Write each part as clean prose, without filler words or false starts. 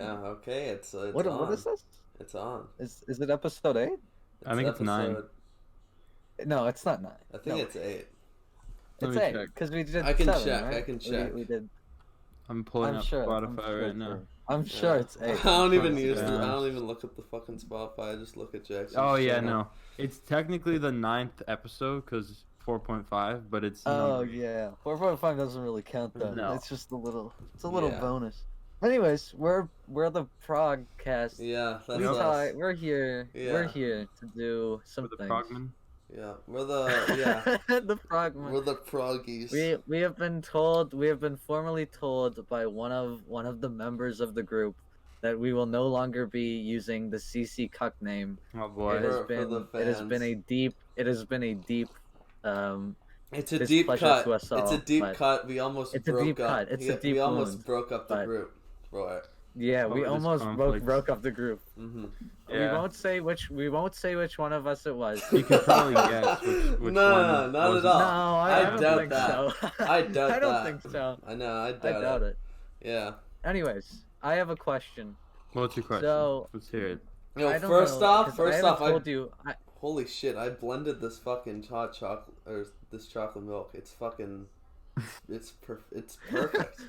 Yeah. Okay. It's What on. is this? It's on. Is it episode 8? I think it's 9. No, it's not 9. I think No. it's 8. It's Let me 8 check. because we did. I can 7, check. Right? I can check. We did. I'm pulling up Spotify right now. I'm sure it's 8. I don't even use use. the- I don't even look at the fucking Spotify. I just look at Jackson's. Oh yeah, channel. no. It's technically the 9th episode because 4.5, but it's. Oh numbered. yeah, 4.5 doesn't really count though. No. It's just a little. It's a little Yeah. bonus. Anyways, we're the Progcast. Yeah, that's us. We're here. Yeah. We're here to do For some the things. Progman. Yeah, we're the the Progman. we're the Proggies. We have been formally told by one of the members of the group that we will no longer be using the CC Cuck name. Oh boy. It has For the been a deep It's a deep displeasure cut. to us all, It's a deep but cut. We almost it's a broke deep up. cut. It's a deep we almost wound, broke up the but- group. Right. yeah, we Over this almost conflict. broke up the group. Mm-hmm. Yeah. We won't say which one of us it was. You can probably guess which No, one. not at wasn't. all. No, I I don't doubt think that. so. I doubt I don't that. think so. I know. I I doubt, doubt it. Yeah. Anyways, I have a question. What's your question? So- Let's hear it. Yo, I don't first know, off, 'cause I told you. holy shit! I blended this fucking hot chocolate or this chocolate milk. It's fucking. It's perfect.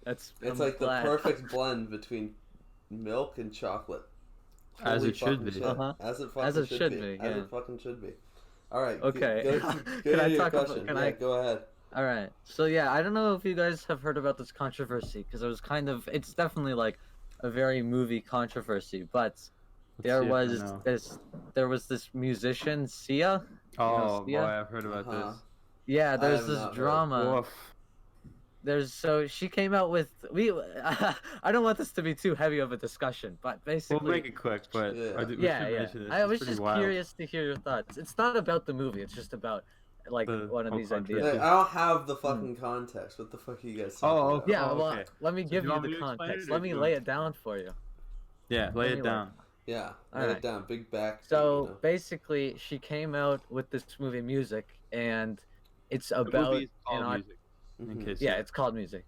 That's It's I'm like glad. the perfect blend between milk and chocolate. As Holy it should fucking be. shit. Uh-huh. As it fucking As it should should be. be, As yeah. it fucking should be. All right. Okay. Go Can to I your talk about- question. can Yeah, I- go ahead. All right. So yeah, I don't know if you guys have heard about this controversy because it was it's definitely like a very movie controversy, but Let's see if I know. there was this musician Sia. Oh Sia? boy, I've heard about Uh-huh. this. Yeah, there's have this not heard. drama. Woof. So she came out with I don't want this to be too heavy of a discussion, but We'll basically make it quick, but Yeah. we should yeah. mention this. I It's was pretty just wild. curious to hear your thoughts. It's not about the movie. It's just about like The one of whole these controversy. ideas. I don't have the fucking context. What the fuck are you guys talking Oh, about? okay. Yeah, Oh, well, okay. let me So give do you you want the me to explain context. it, or Let do me you lay want- it down for you. Yeah, lay it Anyway. down. Yeah, lay Alright. it down. Big back. So basically, she came out with this movie Music, and it's The about movie is called an Music, in Mhm. case. yeah, it's called Music.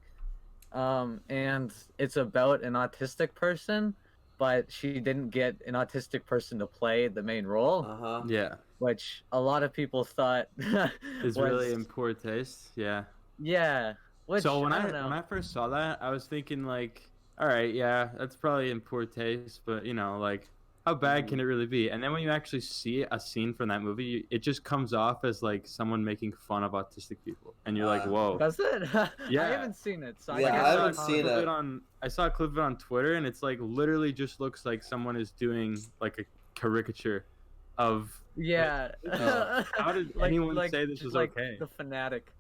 And it's about an autistic person, but she didn't get an autistic person to play the main role, Uh-huh. Yeah, which a lot of people thought it's was really in poor taste. Yeah. yeah. Which So when I I don't know. when I first saw that, I was thinking like, all right, yeah, that's probably in poor taste, but like, how bad can it really be? And then when you actually see a scene from that movie, it just comes off as like someone making fun of autistic people, and you're like, whoa. Does it? Yeah. I haven't seen it, so Yeah, I I can't haven't talk seen about it. I saw a clip of it on Twitter, and it's like literally just looks like someone is doing like a caricature of. Yeah. How did anyone say this just was like okay? The fanatic.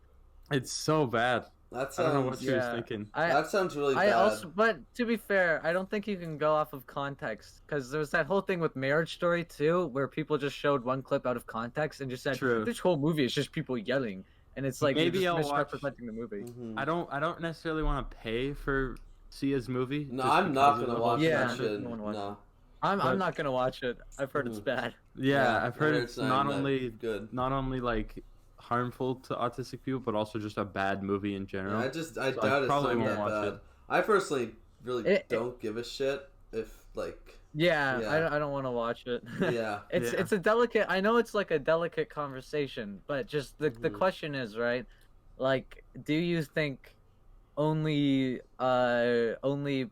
It's so bad. That I don't know what sounds. she was Yeah. thinking. That sounds really I bad. also, but to be fair, I don't think you can go off of context because there was that whole thing with Marriage Story too, where people just showed one clip out of context and just said True. this whole movie is just people yelling, and it's like Maybe you're I'll just watch- misrepresenting the movie. Mhm. I don't necessarily want to pay for Sia's movie. No, just I'm because not of gonna the watch whole Yeah. that thing. shit. I don't wanna watch No. I'm But- not gonna watch it. I've heard it's Mhm. bad. Yeah, I've heard it's it's not that only good. like harmful to autistic people, but also just a bad movie in general. I So doubt it's probably not won't that watch bad. it. I personally really It- don't give a shit if like Yeah, Yeah. I don't want to watch it. yeah. Yeah. It's a delicate. I know it's like a delicate conversation, but just the Mhm. question is right. Like, do you think only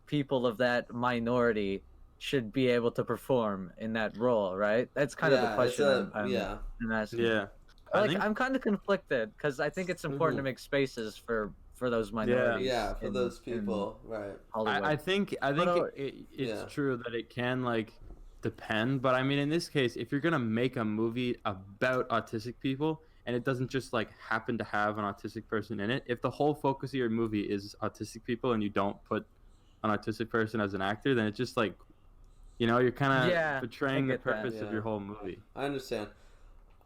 people of that minority should be able to perform in that role? Right. That's kind of the Yeah, question. I'm yeah. asking. Yeah, I Like, think I'm kind of conflicted because I think it's important to Mhm. make spaces for those minorities. Yeah, for in- those in people, right. Hollywood. I think But, it's yeah. true that it can like depend, but I mean in this case, if you're gonna make a movie about autistic people and it doesn't just like happen to have an autistic person in it, if the whole focus of your movie is autistic people and you don't put an autistic person as an actor, then it's just like, you're kind of Yeah, betraying I the get that. purpose of Yeah. your whole movie. I understand.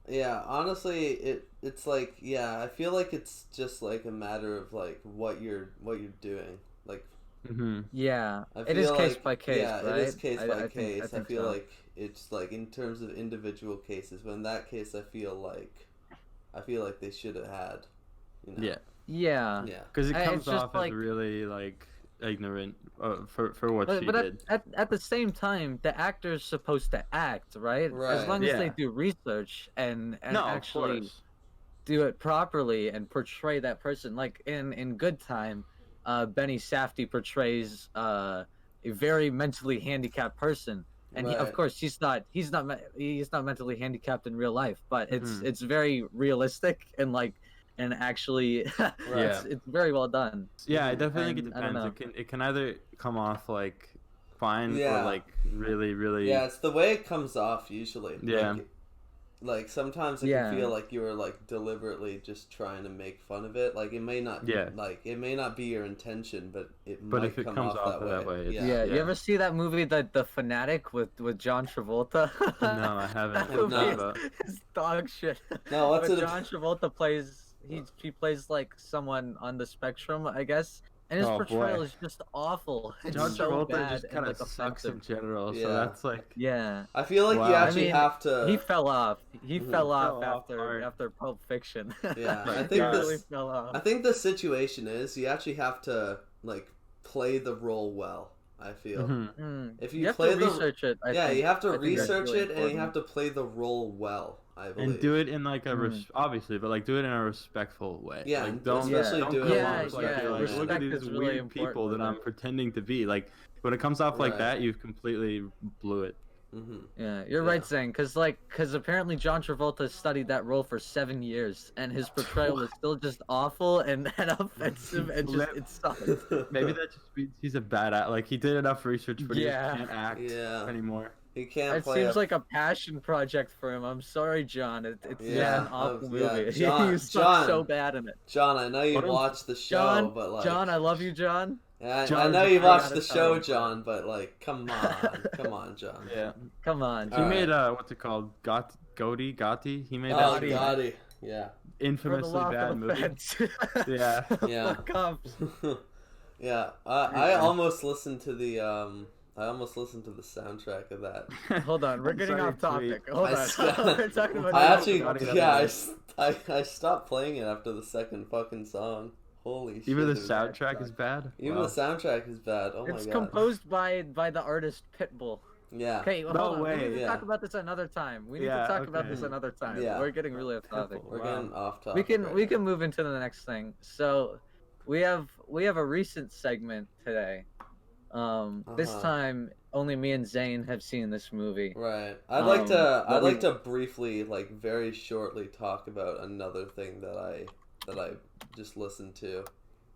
Yeah, honestly, it's like I feel like it's just like a matter of like what you're doing. Like Mm-hmm. Yeah, I it is feel case like- by case, yeah, right? it is case by think- case. I think feel so. like it's like in terms of individual cases, but in that case, I feel like they should have had. Yeah, Yeah. Yeah. because it It's comes just off like- as really like ignorant for what she But did. at the same time, the actor's supposed to act, right? As Right. long as they Yeah. do research and No, of actually course. do it properly and portray that person. Like in Good Time, Benny Safdie portrays a very mentally handicapped person, and of Right. course he's not mentally handicapped in real life, but Mhm. it's very realistic and and actually Yeah. it's very well done. Yeah, I Mhm. definitely think it And I don't depends. know. It can either come off like fine or Yeah. like really Yeah, it's the way it comes off usually. Yeah. Like sometimes it Yeah. can feel like you were like deliberately just trying to make fun of it. Like it may not Yeah. like it may not be your intention, but it But might if it come comes off off that that way. way, Yeah. Yeah, Yeah. you ever see that movie, The Fanatic with John Travolta? No, I haven't. That Have movie not. is dog shit. No, what's But it? John Travolta plays he plays like someone on the spectrum, I guess, and his Oh, portrayal boy. is just awful. It's John so Travolta bad just and kind like of sucks in offensive. general, so Yeah. that's like Yeah, I feel like you Wow. I actually mean, have to. he fell off. He Mhm. fell off Fell off hard. after Pulp Fiction. Yeah, I he think really this- fell off. I think the situation is you actually have to like play the role well. I feel. Mhm. If You you have play to the research it. I think. you have to I think that's research really it and you important. have to play the role well. I believe. And do it in like a Mm. obviously, but like do it in a respectful way. Yeah, like and don't especially don't do come it Yeah, off like yeah, you're like look respect at these is really weird important people with that I'm it. pretending to be. Like when it comes off like Right. that, you've completely blew it. Mm-hmm. Yeah, you're Yeah. right, Zane. Because apparently John Travolta studied that role for 7 years, and his portrayal is still just awful and offensive, and just it sucks. Maybe that just means he's a bad act. Like he did enough research, but Yeah. he just can't act Yeah. anymore. He can't It play. seems like a passion project for him. I'm sorry, John. It's Yeah, just an awful yeah, movie. John- you suck John. so bad in it. John. I know you What a- watched the show, John, but like John, I love you, John. Yeah, I John's know a you great watched the artist, show, but- John, but like, come on, John. Yeah. Come on. He All made what's it called? Gotti. He made Oh, that Gotti. Yeah. For the infamously law, bad for the movie. feds. Yeah. Yeah. For cops. Yeah. I almost listened to the soundtrack of that. Hold on, we're I'm getting sorry, off topic. tweet. Hold I on. st- We're talking about I John actually, Travolta. I stopped playing it after the second fucking song. Holy shit. Even the it was- soundtrack is bad. Even Wow. the soundtrack is bad. Oh It's my god. composed by the artist Pitbull. Yeah. Okay, well, No hold on. We way. need to Yeah. talk about this another time. We need Yeah, to talk about okay. this another time. Yeah. We're getting really off topic. We're Wow. getting off topic. We can move into the next thing. So, we have a recent segment today. This Uh-huh. time only me and Zane have seen this movie. Right. I'd like to but we- briefly, like very shortly, talk about another thing that I just listened to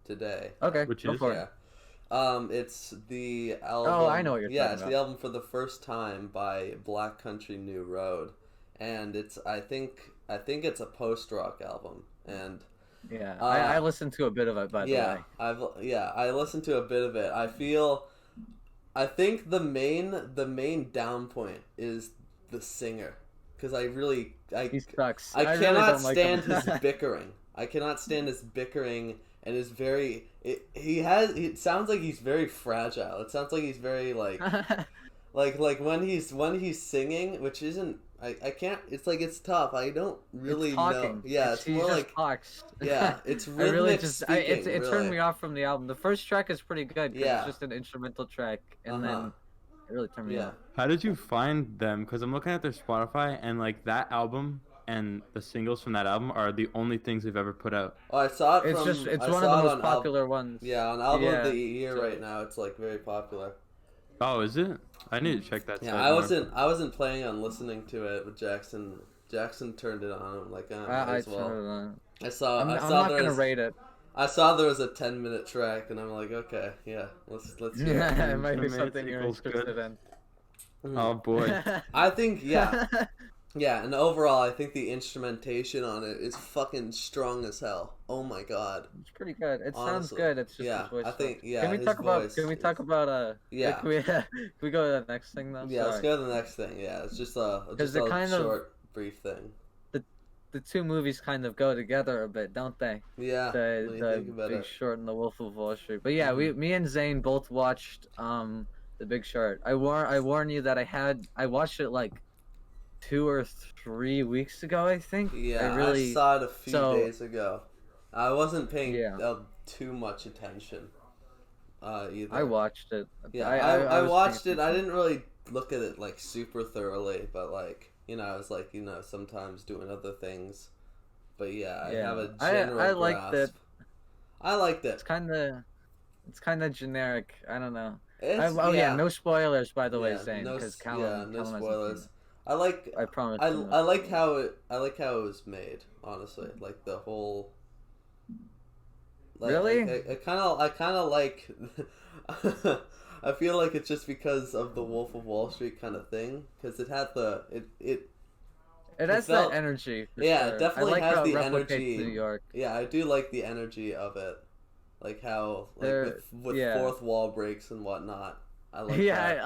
today. Okay, Which go is- for Yeah. it. It's the album. Oh, I know what you're Yeah, talking it's about. the album For the First Time by Black Country New Road, and I think it's a post rock album, and Yeah, Uh, I listened to a bit of it, by the way. I listened to a bit of it. I think the main down point is the singer, because He sucks. I really cannot don't like stand him. his bickering. I cannot stand his bickering, and his very. It sounds like he's very fragile. It sounds like he's very like when he's singing, which isn't. I can't. It's like it's tough. I don't really It's know. talking. Yeah, it's he more just like talks. yeah, it's I rhythmic really just speaking. it really. turned me off from the album. The first track is pretty good. 'Cause Yeah. it's just an instrumental track, and Uh-huh. then it really turned me Yeah. off. How did you find them? Because I'm looking at their Spotify, and like that album and the singles from that album are the only things they've ever put out. Oh, I saw it It's from. just it's I one of saw the it most on popular ones. Yeah, on album Yeah. of the year So- right now, it's like very popular. Oh, is it? I need to check that. Yeah, site I more. wasn't planning on listening to it, but Jackson turned it on. I'm like, might I as well. turned it on. I saw I'm I not saw gonna there's rate it. I saw there was a 10-minute track, and I'm like, okay, yeah, let's hear it. it might be Anime something you're sequel's good. interested in. Oh boy. I think yeah, and overall, I think the instrumentation on it is fucking strong as hell. Oh my god. It's pretty good. It sounds Honestly, good. It's just yeah, his voice. I think yeah. Can we his talk about? voice Can we is- talk about? Yeah. Can we go to the next thing though? Yeah, let's Sorry. go to the next thing. Yeah, it's just a they're kind of- short, brief thing. The two movies kind of go together a bit, don't they? Yeah. The when you think the about Big it. Short and the Wolf of Wall Street. But yeah, me and Zane both watched the Big Short. I warn you that I watched it like 2 or 3 weeks ago, I think. Yeah, I I saw it a few so- days ago. I wasn't paying Yeah. too much attention, either. I watched it. Yeah, I I was watched paying it. I didn't really look at it like super thoroughly, but like I was like sometimes doing other things. But yeah, I have a general I liked grasp. it. I liked it. It's kind of generic. I don't know. It's Yeah, no spoilers by the way, yeah, Zane, no because no Callum hasn't seen spoilers. it. I like I promise. I like how it was made. Honestly, like the whole. Like, Really? I kind of like. I feel like it's just because of the Wolf of Wall Street kind of thing, because it had It has felt- that energy. For yeah, sure. it definitely I like has how it the replicates energy. New York. Yeah, I do like the energy of it, like how with yeah. fourth wall breaks and whatnot. I like Yeah, that.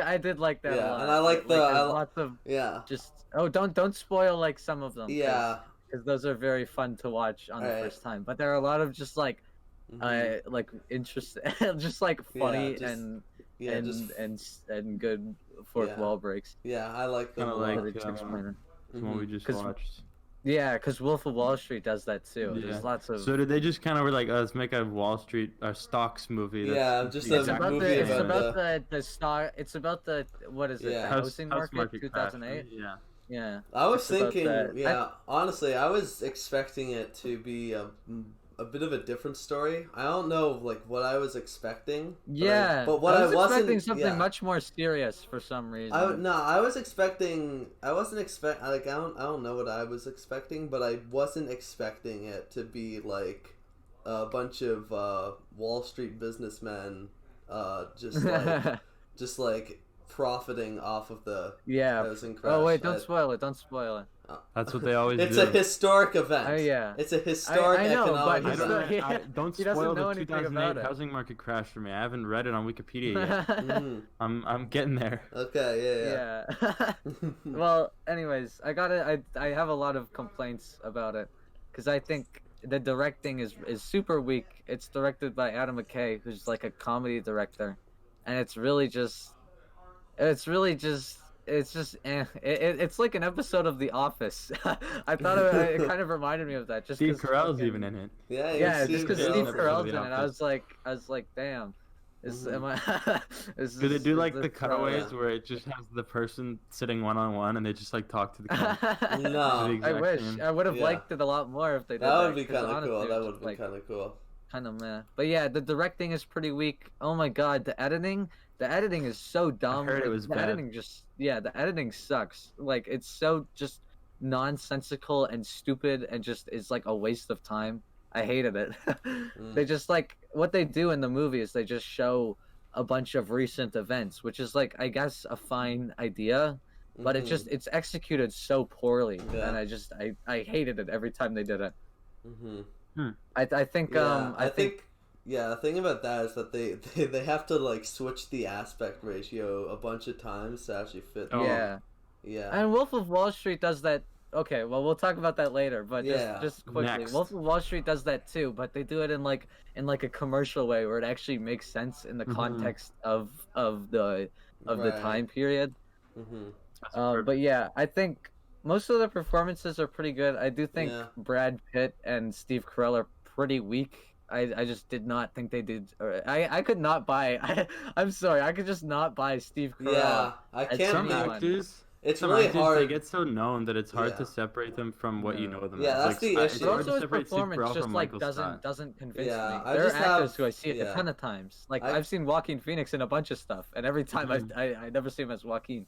I did like that a Yeah, lot. and I like there's the lots of yeah don't spoil like some of them. yeah because those are very fun to watch on the Right. first time. But there are a lot of just like mhm. like interesting, just like funny Yeah, just- and good fourth Yeah. wall breaks. yeah. I like them Kinda a like, lot. that it's explaining. The one we just 'Cause- watched. Yeah, because Wolf of Wall Street does that too. Yeah. There's lots of. So did they just kind of were like, let's make a Wall Street stocks movie? Yeah, just the a It's exact about movie the it's about about the stock. It's about the what is it? Yeah. The house housing house market, crash, 2008. Yeah. Yeah. I was It's about thinking, that. yeah, honestly, I was expecting it to be a bit of a different story. I don't know, like, what I was expecting. Yeah. But what I was wasn't expecting something yeah. much more serious for some reason. I was expecting. I wasn't expect. Like, I don't know what I was expecting, but I wasn't expecting it to be like a bunch of Wall Street businessmen, just like profiting off of the yeah. housing crash. Oh wait, don't spoil it. Don't spoil it. That's what they always It's do. a historic event. Oh, yeah. It's a historic I know, economic but I he's event. not- don't He doesn't spoil know the anything 2008 about it. housing market crash for me. I haven't read it on Wikipedia yet. Mhm. I'm getting there. Okay, yeah. Yeah. Well, anyways, I have a lot of complaints about it because I think the directing is super weak. It's directed by Adam McKay, who's like a comedy director, and it's like an episode of The Office. I thought it kind of reminded me of that. Just Steve 'cause Carell's fucking- even in it. Yeah, Yeah, just because Steve Carell's Carell's in in The it, I was like, damn. Mhm. Am I? Do they do like the this cutaways yeah. where it just has the person sitting one on one and they just like talk to the camera? No. The I exact wish same. I would have Yeah. liked it a lot more if they did That would be 'cause kind of honestly, cool. it That was would just, be like, kind of cool. kind of meh. But yeah, the directing is pretty weak. Oh my god, the editing is so dumb. heard it Like, was the bad. editing the editing sucks. Like it's so just nonsensical and stupid and just is like a waste of time. I hated it. They just like what they do in the movie is they just show a bunch of recent events, which is like I guess a fine idea, but it's executed so poorly, Yeah. and I hated it every time they did it. Mm-hmm. I think Yeah, I think yeah, the thing about that is that they have to like switch the aspect ratio a bunch of times to actually fit. Oh. yeah. Yeah. And Wolf of Wall Street does that. Okay, well we'll talk about that later, but Yeah. just quickly, Next. Wolf of Wall Street does that too, but they do it in like a commercial way where it actually makes sense in the Mhm. context of the Right. time period. Mm-hmm. But yeah, I think most of the performances are pretty good. I do think Yeah. Brad Pitt and Steve Carell are pretty weak. I just did not think they did. I could not buy. I'm sorry, I could just not buy Steve Carell. Yeah, I As can't. Some anyone. actors, It's some really actors, hard. they get so known that it's hard Yeah. to separate them from what you Yeah. know them Yeah, as. that's the it's issue. But hard also to his separate Steve performance Carell just from like Michael doesn't Scott. doesn't convince Yeah, me. I There are just actors have- who I see it yeah. a ton of times. Like I- I've seen Joaquin Phoenix in a bunch of stuff, and every time Mhm. I never see him as Joaquin.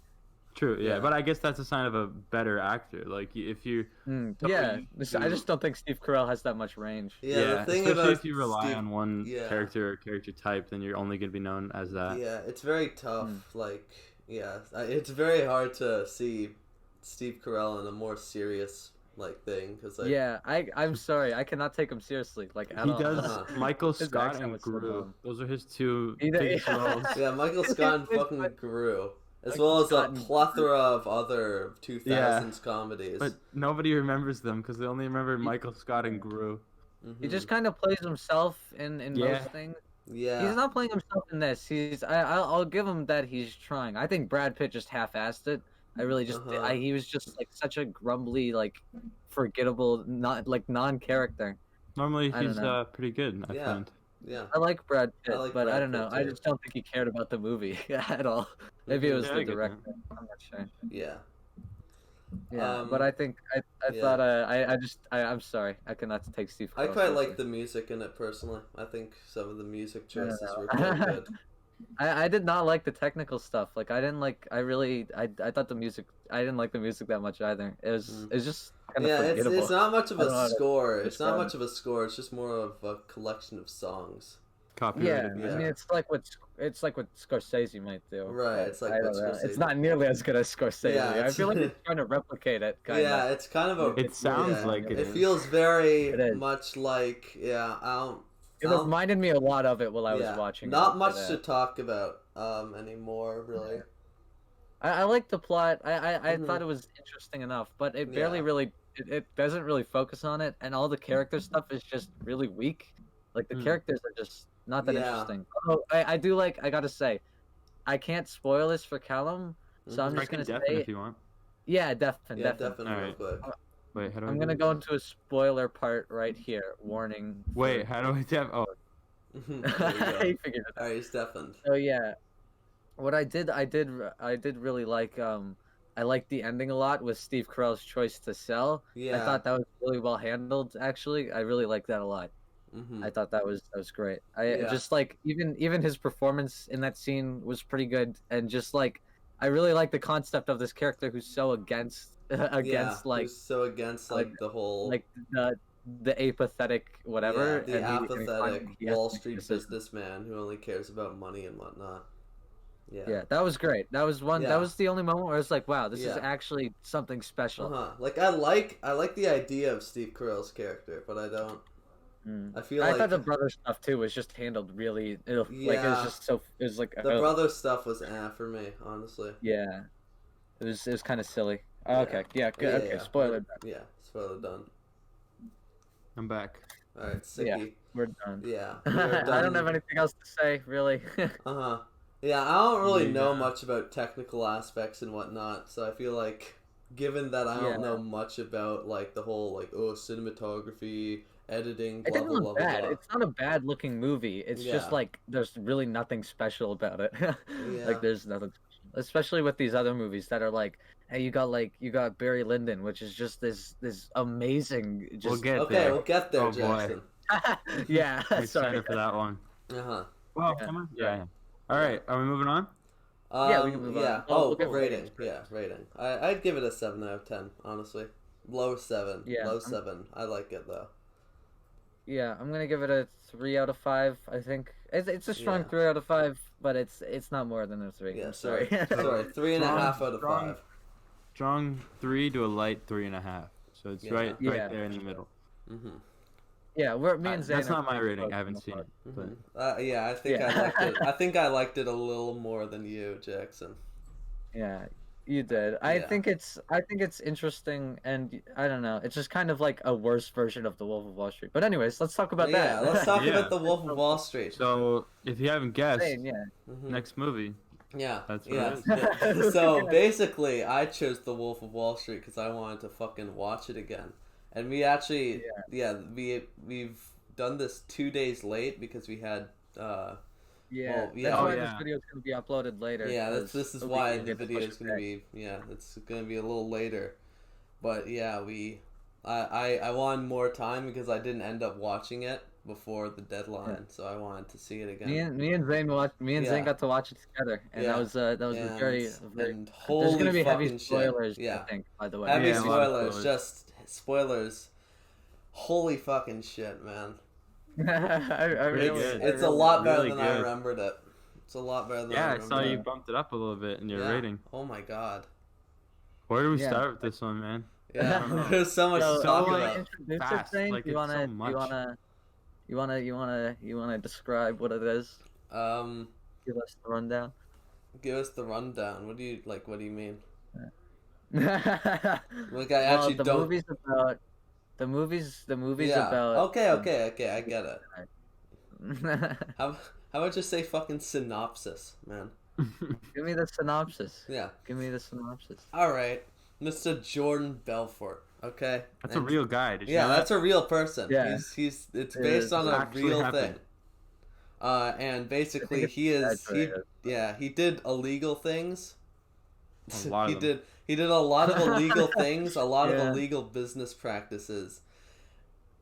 True, yeah, Yeah. but I guess that's a sign of a better actor. Like if you, So Yeah, you- I just don't think Steve Carell has that much range. Yeah, the thing especially about if you rely Steve- on one yeah. character or character type, then you're only gonna be known as that. Yeah, it's very tough. Mm. Like, yeah, it's very hard to see Steve Carell in a more serious like thing because like Yeah, I'm sorry, I cannot take him seriously. Like at He all. does Uh-huh. Michael His Scott accent and was so Gru. dumb. Those are his two Either- biggest yeah. roles. yeah, Michael Scott It's- fucking grew. As Michael well as Scott a and- plethora of other 2000s comedies. But nobody remembers them because they only remember Michael Scott and Gru. Mhm. He just kind of plays himself in Yeah. most things. yeah. He's not playing himself in this. I'll give him that he's trying. I think Brad Pitt just half-assed it. I really just Uh-huh. he was just like such a grumbly, like forgettable, not like non-character. Normally I don't he's know. pretty good, I Yeah. find. Yeah. I like Brad Pitt, I like but I Brad don't know. Pitt, I too. just don't think he cared about the movie at all. Maybe it was Yeah, the I get that. director. I'm not sure. Yeah. Yeah, but I think I yeah. thought I'm sorry. I cannot take Steve I Carell quite like seriously. the music in it personally. I think some of the music I don't choices were know. quite good. I did not like the technical stuff. Like I didn't like. I thought the music. I didn't like the music that much either. Mm. It was just kind of Yeah, forgettable. it's not much of I don't a know how to score. It's not describe much of a score. It's just more of a collection of songs. Copyrighted Yeah, music. I mean it's like what Scorsese might do. Right, but it's like I what don't know. Scorsese. It's not nearly as good as Scorsese. Yeah, I feel like it's trying to replicate it. Kind Yeah, of. it's kind of a. It sounds yeah, like it It is. feels very It is. much like It reminded me a lot of it while I was yeah, watching. not it much after to that. talk about anymore, really. I like the plot. I Mhm. thought it was interesting enough, but it Yeah. barely really it doesn't really focus on it, and all the character stuff is just really weak. Like the Hmm. characters are just not that Yeah. interesting. Although I do like. I gotta say, I can't spoil this for Callum, so I'm Mhm. I just can gonna deafen say, if you want. yeah, Yeah, definitely. definitely real Alright. quick. Wait, how do I I'm do gonna this? go into a spoiler part right here. Warning. Wait, how do I def? Oh, There you go. I figured it out. Alright, he's deafened. So yeah, what I did really like I liked the ending a lot with Steve Carell's choice to sell. I Yeah. thought that was really well handled actually. I really liked that a lot. Mm-hmm. I thought that was great. I Yeah. just like even his performance in that scene was pretty good, and just like I really like the concept of this character who's so against against yeah, who's so against like the whole like the apathetic whatever, the and apathetic he has to Wall make a Street decision. businessman who only cares about money and whatnot. Yeah. Yeah, that was great. That was one. Yeah. That was the only moment where I was like, "Wow, this is Yeah. actually something special." Like I like the idea of Steve Carell's character, but I don't. I feel I like thought the brother stuff too was just handled really. Like it was Yeah. just so. It was like the brother stuff was for me, honestly. Yeah, it was kind of silly. Yeah. Okay, yeah, good. Yeah, Okay, yeah. spoiler. Yeah, spoiler done. I'm back. All right, Sicky. Yeah, we're done. Yeah. I don't have anything else to say really. Yeah, I don't really know Yeah. much about technical aspects and whatnot, so I feel like, given that I don't know much about like the whole cinematography, editing, It blah didn't blah blah look blah. bad. blah. It's not a bad looking movie. It's just Yeah. like there's really nothing special about it. Yeah. Like there's nothing special. Especially with these other movies that are like, hey, you got Barry Lyndon, which is just this amazing just We'll get Okay, there. we'll get there, Oh, boy. Jackson. yeah, I'm sorry. excited for that one. Uh Well, Yeah. come on. Yeah. All right, are we moving on? huh. Yeah, we can move on. Yeah. Oh, we'll get rating. ratings Yeah, rating. I'd give it a 7 out of 10, honestly. Low 7. Yeah, Low I'm- 7. I like it though. Yeah, I'm gonna give it a 3 out of 5. I think it's a strong Yeah. 3 out of 5, but it's not more than a 3. Yeah, I'm sorry. Sorry, 3.5 out of Strong. 5. Strong 3 to a light 3.5. So it's Yeah. right Yeah. there in the middle. Mm-hmm. Yeah, me and Zane. That's are not my pretty rating. close I haven't on seen the it. part. But Yeah, I think Yeah. I liked it. I think I liked it a little more than you, Jackson. Yeah, you did. I Yeah. think it's interesting, and I don't know. It's just kind of like a worse version of The Wolf of Wall Street. But anyways, let's talk about Yeah, that. let's talk Yeah. about the Wolf of Wall Street. so if you haven't guessed, Zane, yeah. Mhm. next movie. Yeah, That's what yeah. it yeah. So basically, I chose the Wolf of Wall Street because I wanted to fucking watch it again, and we actually, we've done this 2 days late because we had. Yeah, Well, yeah. that's Oh, why yeah. this video is going to be uploaded later. Yeah, 'cause this is we why can the get video pushed is gonna back. be. Yeah, it's gonna be a little later, but yeah, I wanted more time because I didn't end up watching it before the deadline, so I wanted to see it again. Me and Zane Yeah. Zane got to watch it together, and Yeah. that was a very. and There's holy gonna be heavy fucking spoilers, shit. Yeah, I think. By the way, heavy Yeah, a lot of spoilers, spoilers. just spoilers. Holy fucking shit, man! I really, good. It's a lot better Really than I good. remembered it. It's a lot better than Yeah, I I remembered saw you it. bumped it up a little bit in your Yeah. rating. Oh my god. Where do we Yeah. start with this one, man? Yeah, don't know. there's so much So, to talk you wanna about. introduce Fast, it, Zane? like, you it's wanna so much. you wanna describe what it is? Give us the rundown. Give us the rundown. What do you like? What do you mean? Well, Like I actually the don't. movie's about the movie's Yeah. about. Okay. I get it. How about just say fucking synopsis, man? Give me the synopsis. Yeah. Give me the synopsis. All right, Mr. Jordan Belfort. Okay. That's a real guy. Did you Yeah, know that? that's a real person. Yeah. It's It based is. on It a actually real happened. thing. And basically it's exaggerated. he did illegal things. A lot of them. He did a lot of illegal things, a lot of Yeah. illegal business practices,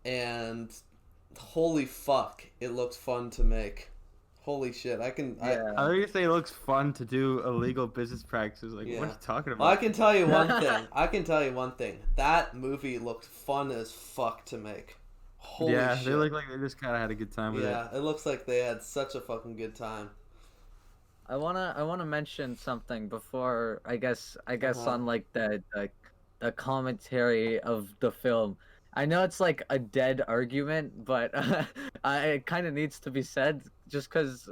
and holy fuck, it looks fun to make. Holy shit, I can Yeah. I think you say it looks fun to do illegal business practices. Like, Yeah. what are you talking I about? can tell you one thing. That movie looked fun as fuck to make. Holy yeah, shit. they look like they just kind of had a good time with it. Yeah, it looks like they had such a fucking good time. I wanna mention something before I guess on like the commentary of the film. I know it's like a dead argument, but it kind of needs to be said just cause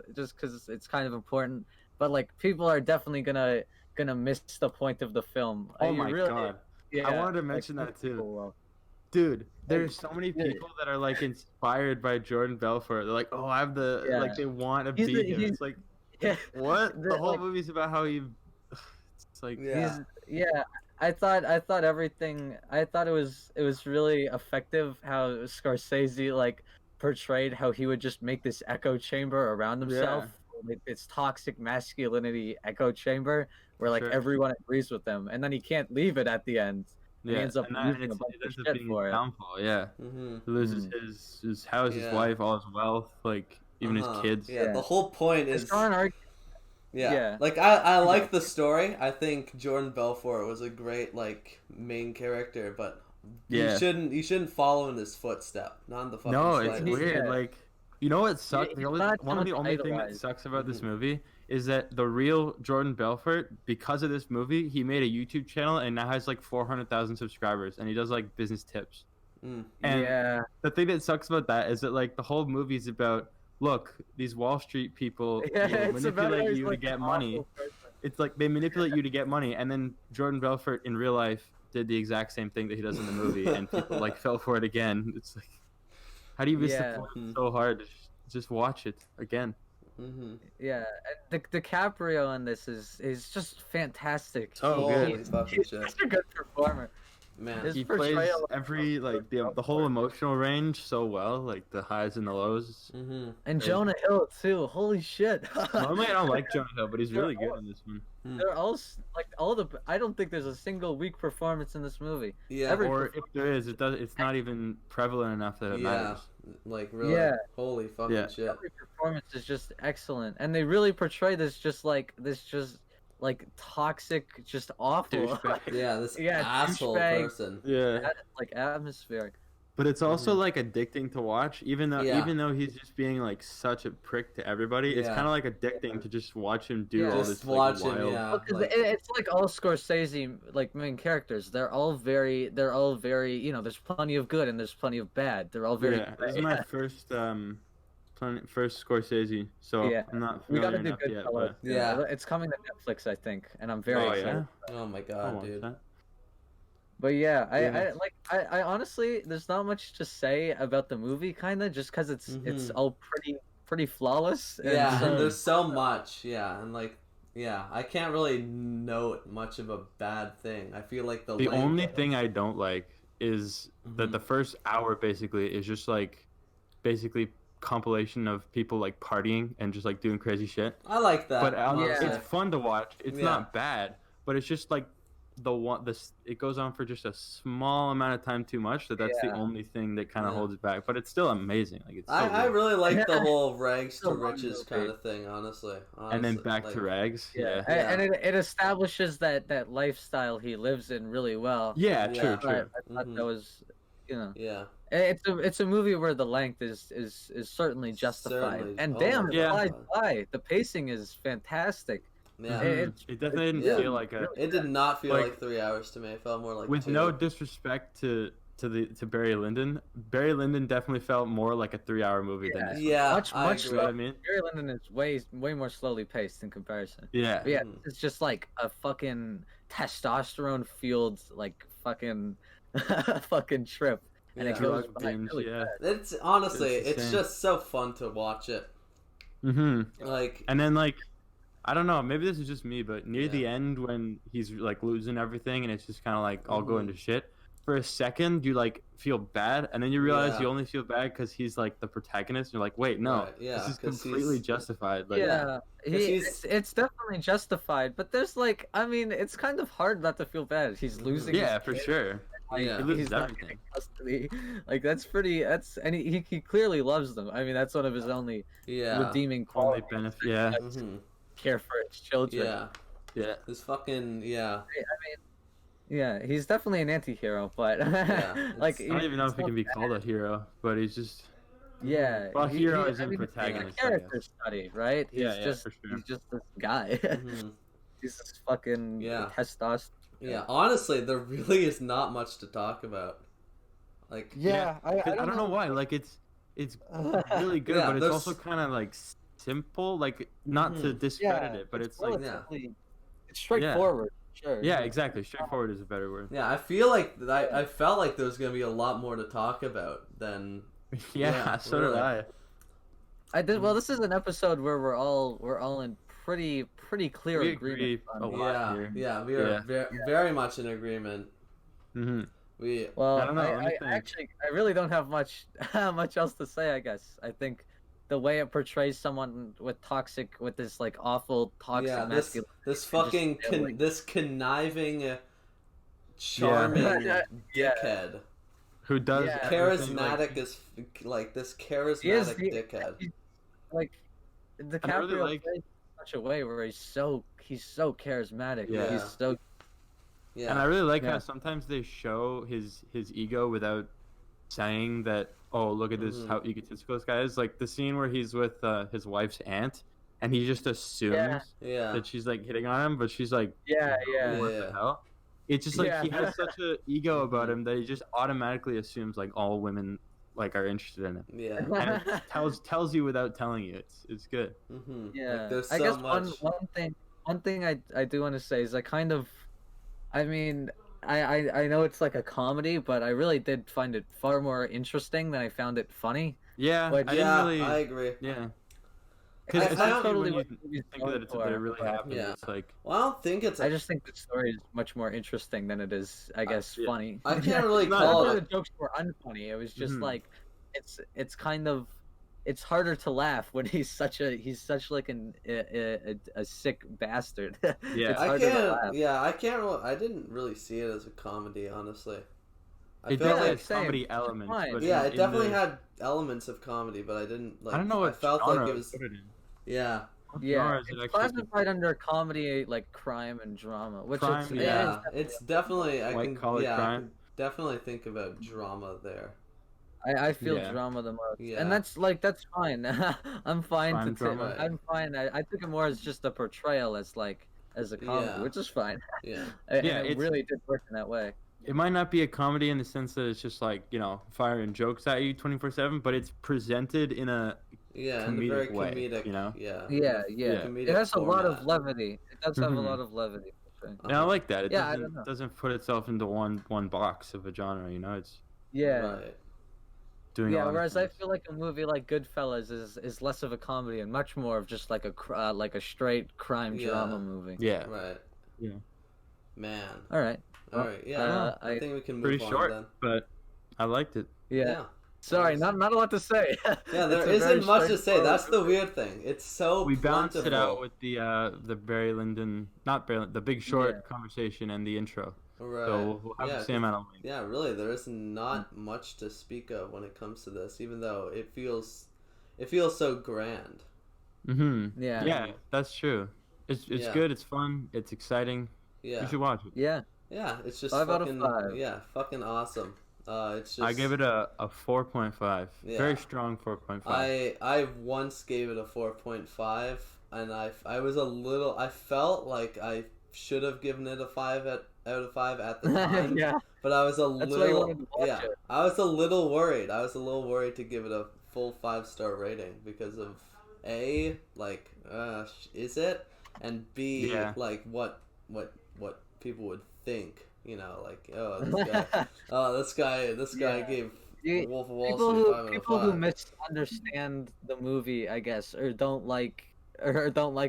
it's kind of important. But like people are definitely gonna miss the point of the film. Oh You my really, god. yeah. I wanted to like, mention most that too. people will. Dude, there's so many yeah. people that are like inspired by Jordan Belfort. They're like, oh, I have the Yeah. like they want to He's be the- him. he's- It's like, Yeah. what? The whole like, movie's about how he. It's like, Yeah. Yeah, I thought everything. I thought it was really effective how Scorsese like portrayed how he would just make this echo chamber around himself. Like, it's toxic masculinity echo chamber where like Sure. everyone agrees with him, and then he can't leave it at the end. And yeah, he ends up and losing a it bunch of ends up shit being for his it. downfall. Yeah, Mm-hmm. he loses his house, his Yeah. wife, all his wealth, like even his kids. Yeah, Yeah. the whole point I is saw an argument. yeah. Yeah. Like I like the story. I think Jordan Belfort was a great like main character, but Yeah. you shouldn't follow in his footstep. Not in the fucking No, it's slightest. weird. Yeah. Like, you know what sucks? he's The only, not one of the someone only to thing that idolize. sucks about this Mhm. movie is that the real Jordan Belfort, because of this movie, he made a YouTube channel and now has like 400,000 subscribers, and he does like business tips. Mm. And Yeah. the thing that sucks about that is that like the whole movie is about, look, these Wall Street people Yeah, will it's about how manipulate he's, you like, to get an money. awful person. It's like they manipulate you to get money, and then Jordan Belfort in real life did the exact same thing that he does in the movie, and people like fell for it again. It's like, how do you miss Yeah. the point so hard? Just watch it again. Mm-hmm. Yeah, and DiCaprio in this is just fantastic. So Holy good. fucking He's shit, such a good performer. man. His He plays portrayal every like the whole emotional range so well, like the highs and the lows. Mm-hmm. And Crazy. Jonah Hill too. Holy shit! Normally I don't like Jonah Hill, but he's really good in this one. They're all the. I don't think there's a single weak performance in this movie. Yeah, Every Or if there is, it's not even prevalent enough that it yeah, matters. like really. Yeah. Holy fucking Yeah. shit. Every performance is just excellent, and they really portray this just like toxic, just awful, Douchebag. Yeah, this Yeah, asshole douchebag. person. Yeah. like atmospheric. But it's also like addicting to watch, even Yeah. though he's just being like such a prick to everybody. It's Yeah. kind of like addicting to just watch him do Yeah. all Just this watch like, him, wild. yeah. Because like- it's like all Scorsese like main characters. They're all very there's plenty of good and there's plenty of bad. They're all very Yeah, this is my first first Scorsese, so Yeah. I'm not We familiar gotta do enough yet. Goodfellas. But Yeah. It's coming to Netflix, I think, and I'm very oh excited. yeah, Oh my I'll god, watch dude. that. But yeah, Yeah. I honestly, there's not much to say about the movie, kind of, just because it's Mhm. all pretty flawless. And Yeah, so- and there's so much. Yeah, and like, yeah, I can't really note much of a bad thing. I feel like the The length- only thing I don't like is that the first hour basically is just like basically compilation of people like partying and just like doing crazy shit. I like that. But honestly. it's fun to watch. It's Yeah. not bad, but it's just like it goes on for just a small amount of time too much. That's the Yeah. only thing that kind of Yeah. holds it back. But it's still amazing. Like it's so I good. really like the Yeah. whole rags to Still love riches movie. kind of thing, honestly. And then back like, to rags. yeah, Yeah. and it establishes that lifestyle he lives in really well. Yeah, Yeah. true, But true. I thought Mhm. that was, Yeah. it's a movie where the length is certainly justified, Certainly. and Oh damn, my it Yeah. flies God. by. The pacing is fantastic. Yeah. It- It definitely didn't Yeah. feel like a. It did not feel Like- like 3 hours to me. It felt more like With 2. no disrespect to Barry Lyndon, Barry Lyndon definitely felt more like a 3-hour movie than this. Yeah, Much- I much You agree. know what I mean? Barry Lyndon is way more slowly paced in comparison. Yeah. But yeah, Mhm. it's just like a fucking testosterone fueled like fucking fucking trip, and Yeah. it goes Drug by binge, really yeah. fast. It's honestly, It's it's insane. just so fun to watch it. Mm-hmm. Like, And then like, I don't know, maybe this is just me, but near Yeah. the end when he's like losing everything and it's just kind of like all going to shit. for a second you like feel bad, and then you realize Yeah. you only feel bad because he's like the protagonist. And you're like, wait, no, Right, yeah, this is 'cause completely he's- justified. Like, Yeah, he's- it's definitely justified, but there's like, I mean, it's kind of hard not to feel bad. He's losing. yeah, his for kid, sure. like, Yeah. He loses he's not everything. getting custody. Like that's pretty. And he clearly loves them. I mean, that's one of his only Yeah. redeeming Only qualities. benefit, yeah, Mhm. Care for his children. Yeah. yeah. This fucking Yeah, he's definitely an anti-hero, but like I don't even know if he can be called a hero, but he's just Yeah. Well, hero is I in mean, protagonist, He's a I character guess. study, right? He's Yeah, just for sure. he's just this guy. Mhm. He's this fucking Yeah. testosterone. Yeah, honestly, there really is not much to talk about. Like, Yeah, I 'Cause I don't know why. Like it's really good, Yeah, but it's there's- also kind of like simple. Like not to discredit it, but it's like relatively- it's straightforward. Sure. yeah, exactly. Straightforward is a better word. yeah, I feel like I felt like there was gonna be a lot more to talk about than. Yeah, Yeah, so really. did I. I did. Well, this is an episode where we're all in pretty clear We agreement. agree on a it. lot. Yeah, here. yeah, we are very much in agreement. Mm-hmm. We Well, I don't know, let me I think. actually I really don't have much much else to say. I guess I think the way it portrays someone with this like awful toxic yeah, masculinity. this fucking just feel like- this conniving, charming Yeah. dickhead, Who does Yeah. everything, charismatic as like this He is charismatic the- dickhead. like I DiCaprio really plays in such a way where he's so charismatic. Yeah. He's so Yeah, And I really like Yeah. how sometimes they show his ego without saying that. Oh, look at this! Mhm. How egotistical this guy is. Like the scene where he's with his wife's aunt, and he just assumes Yeah. yeah, that she's like hitting on him, but she's like, yeah. what Yeah. the hell? It's just like Yeah. he has such an ego about Mhm. him that he just automatically assumes like all women like are interested in him, yeah. and it tells you without telling you. It's good. Mm-hmm. Yeah, Like, there's I so guess much. one thing I do want to say is I mean, I know it's like a comedy, but I really did find it far more interesting than I found it funny. Yeah, But I Yeah, didn't really. I agree. Yeah, I- because I especially don't- totally when what you the movie's think going that for, it really but- happened, Yeah. it's like Well, I don't think it's. I just think the story is much more interesting than it is, I guess, yeah. funny. I can't really No, Not call that it. the jokes were unfunny. It was just Mhm. like, it's kind of, it's harder to laugh when he's such like a sick bastard. Yeah. It's I harder to can't. laugh. Yeah, I can't. I didn't really see it as a comedy, honestly. I it felt does like- have same. comedy It's elements. fine. But yeah, in it definitely the, had elements of comedy, but I didn't like. I don't know what I felt genre like it to was. put it in. Yeah, Yeah, Genre is it's it actually classified under comedy, like crime and drama, which Crime, it's, yeah. it is It's definitely. I White can. collar Yeah, I crime. can definitely think about drama there. I feel Yeah. drama the most, Yeah. and that's fine. I'm fine Crime to drama. I'm fine. I took it more as just a portrayal as a comedy, Yeah. which is fine. Yeah. And Yeah, it it's- really did work in that way. It might not be a comedy in the sense that it's just like firing jokes at you 24/7, but it's presented in a Yeah, in a very Comedic way, comedic. you know? Yeah. Yeah, Yeah. Comedic It has a lot of format. levity. It does have a Mhm. lot of levity. for sure. and I like that. It Yeah, I don't know. doesn't put itself into one box of a genre. It's Yeah. Right. doing a Yeah, lot of whereas I things. feel like a movie like Goodfellas is less of a comedy and much more of just like a straight crime Yeah. drama movie. Yeah, Right. Yeah. Man. All right. All Well, right. Yeah. I I- think we can move pretty on short, then. but I liked it. Yeah. Yeah. Sorry, Nice. not a lot to say. Yeah, there It's a very isn't much to say. straightforward That's the movie. weird thing. It's so We balanced it out plentiful. with the Barry Lyndon, not Barry, the Big Short Yeah. conversation and the intro. Right. So we'll have yeah, the same amount of length. yeah, really, there is not much to speak of when it comes to this, even though it feels so grand. Mm-hmm. Yeah. Yeah, that's true. It's Yeah. good. It's fun. It's exciting. Yeah. You should watch it. Yeah. Yeah, it's just 5 out of fucking 5. yeah, fucking awesome. It's just I give it a 4.5. Yeah. Very strong 4.5. I once gave it a 4.5 and I was a little I felt like I should have given it a 5 out of 5 at the time. Yeah. But I was a That's why you little wanted to watch yeah. it. I was a little worried. I was a little worried to give it a full 5-star rating because of A, like is it? And B, Yeah. like what people would think, like this guy Yeah. gave You- Wolf of Wall People Street 5 who out of people who 5. misunderstand the movie, I guess, or don't like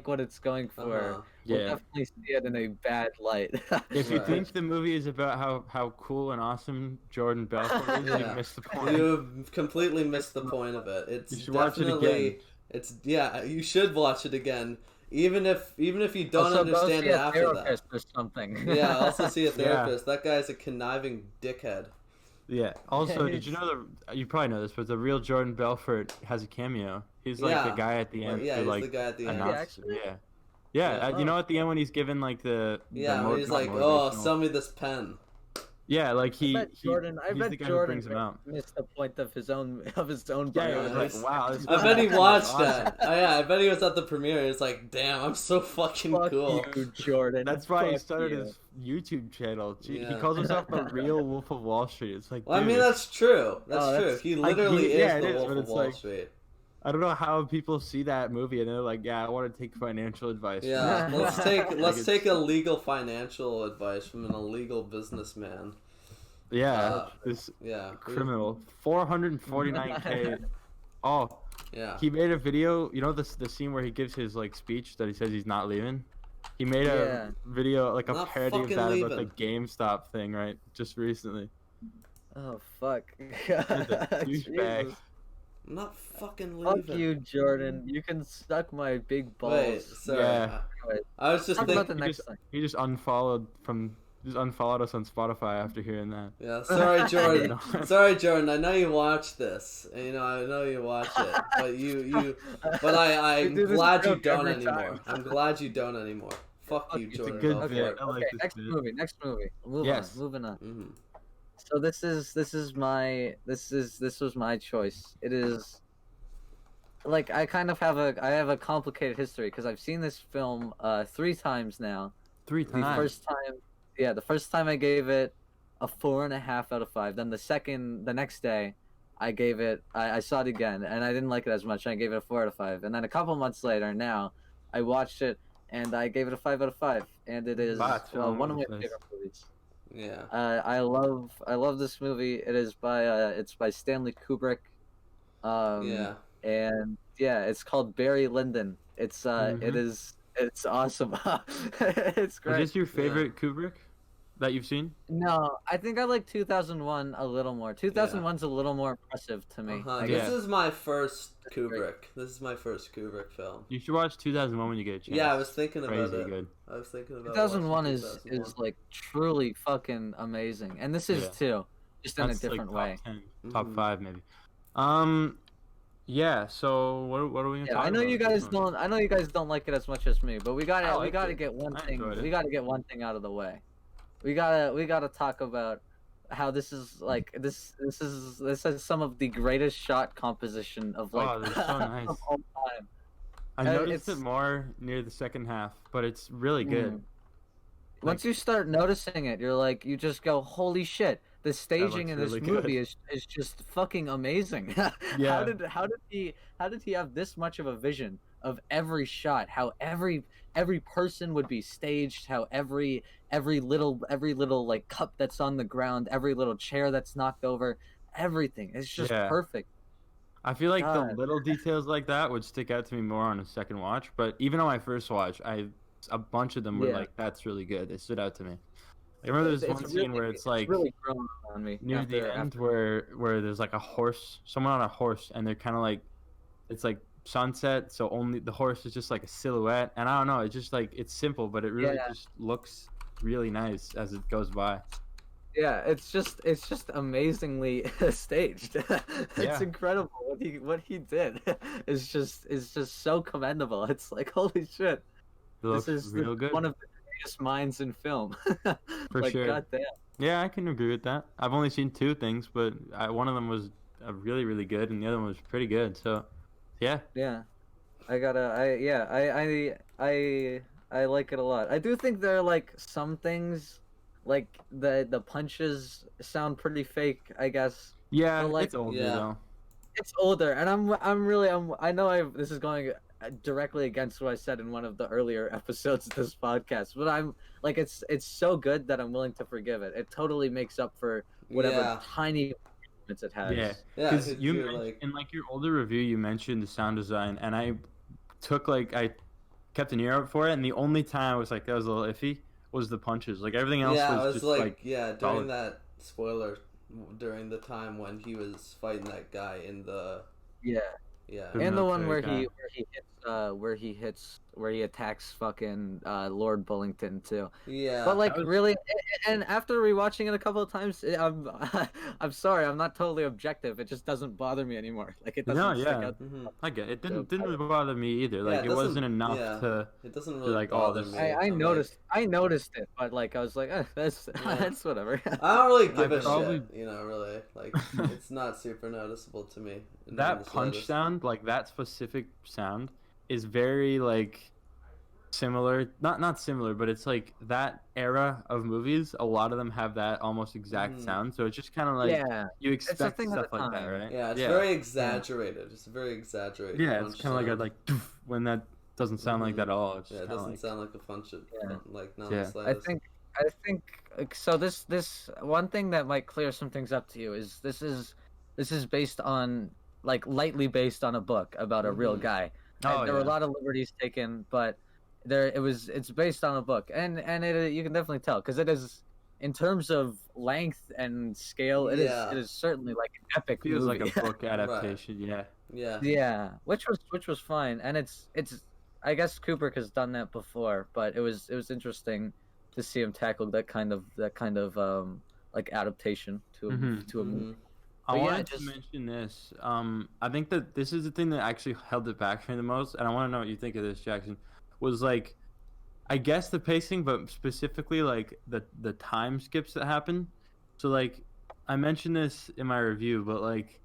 what it's going for, Uh-huh. will Yeah. definitely see it in a bad light. If you Right. think the movie is about how cool and awesome Jordan Belfort is, you Yeah. missed the point. You completely missed the point of it. It's You should watch it definitely again. it's yeah, you should watch it again. Even if you don't Also, go understand see it a after that. therapist or something. Yeah, also see a Yeah. therapist. That guy's a conniving dickhead. Yeah. Also, Yeah, did you know you probably know this, but the real Jordan Belfort has a cameo. He's like the Yeah. guy at the end Yeah, who he's like the guy at the end. Yeah, announces. actually? Yeah. Yeah, Yeah. you know at the end when he's given like the Yeah, mo- when he's not like, "Oh, motivational- sell me this pen." Yeah, like I bet he's Jordan the guy who brings him out. missed the point of his own Yeah, it biography. was he's- like, wow. This I bet he guy's watched awesome. that. Oh, yeah, I bet he was at the premiere. He's like, "Damn, I'm so fucking Fuck cool." you, Jordan. That's why he Fuck started you. his YouTube channel. He Yeah. calls himself the real Wolf of Wall Street. It's like, Well, I dude, mean, that's true. That's Oh, true. that's- He literally yeah, is it the is, Wolf but of it's Wall like- Street. I don't know how people see that movie and they're like, yeah, I want to take financial advice. from Yeah, this let's guy." take Like, let's it's- take illegal financial advice from an illegal businessman. Yeah, this Yeah, criminal 449K. Oh, Yeah, he made a video. You know the scene where he gives his like speech that he says he's not leaving. He made a video like a Not parody of fucking that leaving. about the GameStop thing, right? Just recently. Oh fuck. The douchebag. Jesus. I'm not fucking leaving. Fuck you, Jordan. You can suck my big balls. Wait, sorry. Yeah. I was just Talk about the thinking. next thing. He just unfollowed us on Spotify after hearing that. Yeah, sorry, Jordan. No. Sorry, Jordan. I know you watch this. And, I know you watch it, but but I'm We do this glad you joke don't every anymore. time. I'm glad you don't anymore. Fuck you, It's a Jordan. good Belfort. bit. I like Okay, this next bit. movie. Next movie. Yes. Moving on. Mhm. So this was my choice. It is like I have a complicated history because I've seen this film 3 times now. 3 The times. the first time I gave it a 4.5 out of 5. Then the next day, I gave it. I saw it again, and I didn't like it as much. And I gave it a 4 out of 5. And then a couple months later, now I watched it and I gave it a 5 out of 5. And it is Wow, it's one of my nice. favorite movies. Yeah. I love this movie. It is it's by Stanley Kubrick. Yeah. And yeah, it's called Barry Lyndon. It's it's awesome. It's Is great. this your favorite Kubrick that you've seen? No, I think I like 2001 a little more. 2001's a little more impressive to me. Uh-huh. I This guess. is my first great. Kubrick. This is my first Kubrick film. You should watch 2001 when you get a chance. Yeah, I was thinking about Crazy it. good. I was thinking about 2001 watching is 2001. like truly fucking amazing, and this is Yeah. too, just in a That's, like, different top way. 10, top Mhm. 5 maybe. Yeah. So what are we gonna Yeah, talk I know about you with guys this one? don't. I know you guys don't like it as much as me, but we I gotta liked it. get one I thing. enjoyed it. We gotta get one thing out of the way. We gotta talk about how this is like this has some of the greatest shot composition of like Oh, they're so nice. of all time. I Uh, noticed it's- it more near the second half, but it's really good. Mm. Once you start noticing it, you're like, you just go, holy shit! The staging looks in this really good. movie is just fucking amazing. Yeah. How did he have this much of a vision of every shot? How every person would be staged? How every little like cup that's on the ground, every little chair that's knocked over, everything. It's just Yeah. perfect. I feel like the God. little details like that would stick out to me more on a second watch, but even on my first watch, a bunch of them were Yeah. like, "That's really good." They stood out to me. I remember there's one scene where it's like really grown on me near the end where there's like a horse, someone on a horse, and they're kind of like, it's like sunset, so only the horse is just like a silhouette, and I don't know, it's just like it's simple, but it really Yeah. just looks really nice as it goes by. Yeah, it's just amazingly staged. It's Yeah. incredible what he did. It's just so commendable. It's like holy shit. It looks This is real good. one of the greatest minds in film. For like, sure. goddamn. Yeah, I can agree with that. I've only seen 2 things, but one of them was really, really good, and the other one was pretty good. So, yeah. Yeah, I like it a lot. I do think there are like some things, like the punches sound pretty fake. I guess Yeah, But, like, it's older, Yeah. though. it's older, and I know this is going directly against what I said in one of the earlier episodes of this podcast, but I'm like it's so good that I'm willing to forgive it. It totally makes up for whatever Yeah. tiny moments it has. Yeah. Yeah, Because 'cause you you're mentioned, like, in like your older review, you mentioned the sound design, and I took like I kept an ear out for it, and the only time I was like that was a little iffy was the punches. Like everything else Yeah, it was was just like during solid. that spoiler, during the time when he was fighting that guy in the Yeah. yeah. The And the one military where guy. he attacks fucking Lord Bullington too. Yeah. But like That was- really, and after rewatching it a couple of times, I'm I'm sorry, I'm not totally objective. It just doesn't bother me anymore. Like it No, doesn't stick yeah. out. Mhm. I get it. So, Didn't really bother me either. Yeah, Like it it doesn't- wasn't enough yeah. to It doesn't be really like, oh, bother this. me. I I'm noticed I noticed it, but like I was like, that's Yeah. that's whatever. I don't really give I a probably- shit, you know, really. Like, it's not super noticeable to me. in That the punch slightest. sound, like that specific sound, is very like similar. Not similar, but it's like that era of movies. A lot of them have that almost exact Mhm. sound. So it's just kind of like Yeah, you expect thing of stuff the like that, time. right? Yeah, it's very exaggerated. It's very exaggerated. Yeah, it's punch kind of like a sound. like doof, when that doesn't sound like Mhm. that at all. It's Yeah, just it kinda doesn't like, sound like a punch. Yeah. Like, not Yeah. the I slightest. think so. This one thing that might clear some things up to you is this is based on like lightly based on a book about a real Mhm. guy. Oh, And there were a yeah. lot of liberties taken, but it's based on a book, and you can definitely tell because it is in terms of length and scale. Yeah. It is certainly like an epic feels movie. like a book adaptation. Yeah. Yeah. Yeah, which was fine, and it's I guess Kubrick has done that before, but it was interesting to see him tackle that kind of like adaptation to Mhm. to a movie. Mhm. I But yeah, wanted just- to mention this. I think that this is the thing that actually held it back for me the most, and I want to know what you think of this, Jackson. Was like, I guess the pacing, but specifically like the time skips that happen. So like, I mentioned this in my review, but like,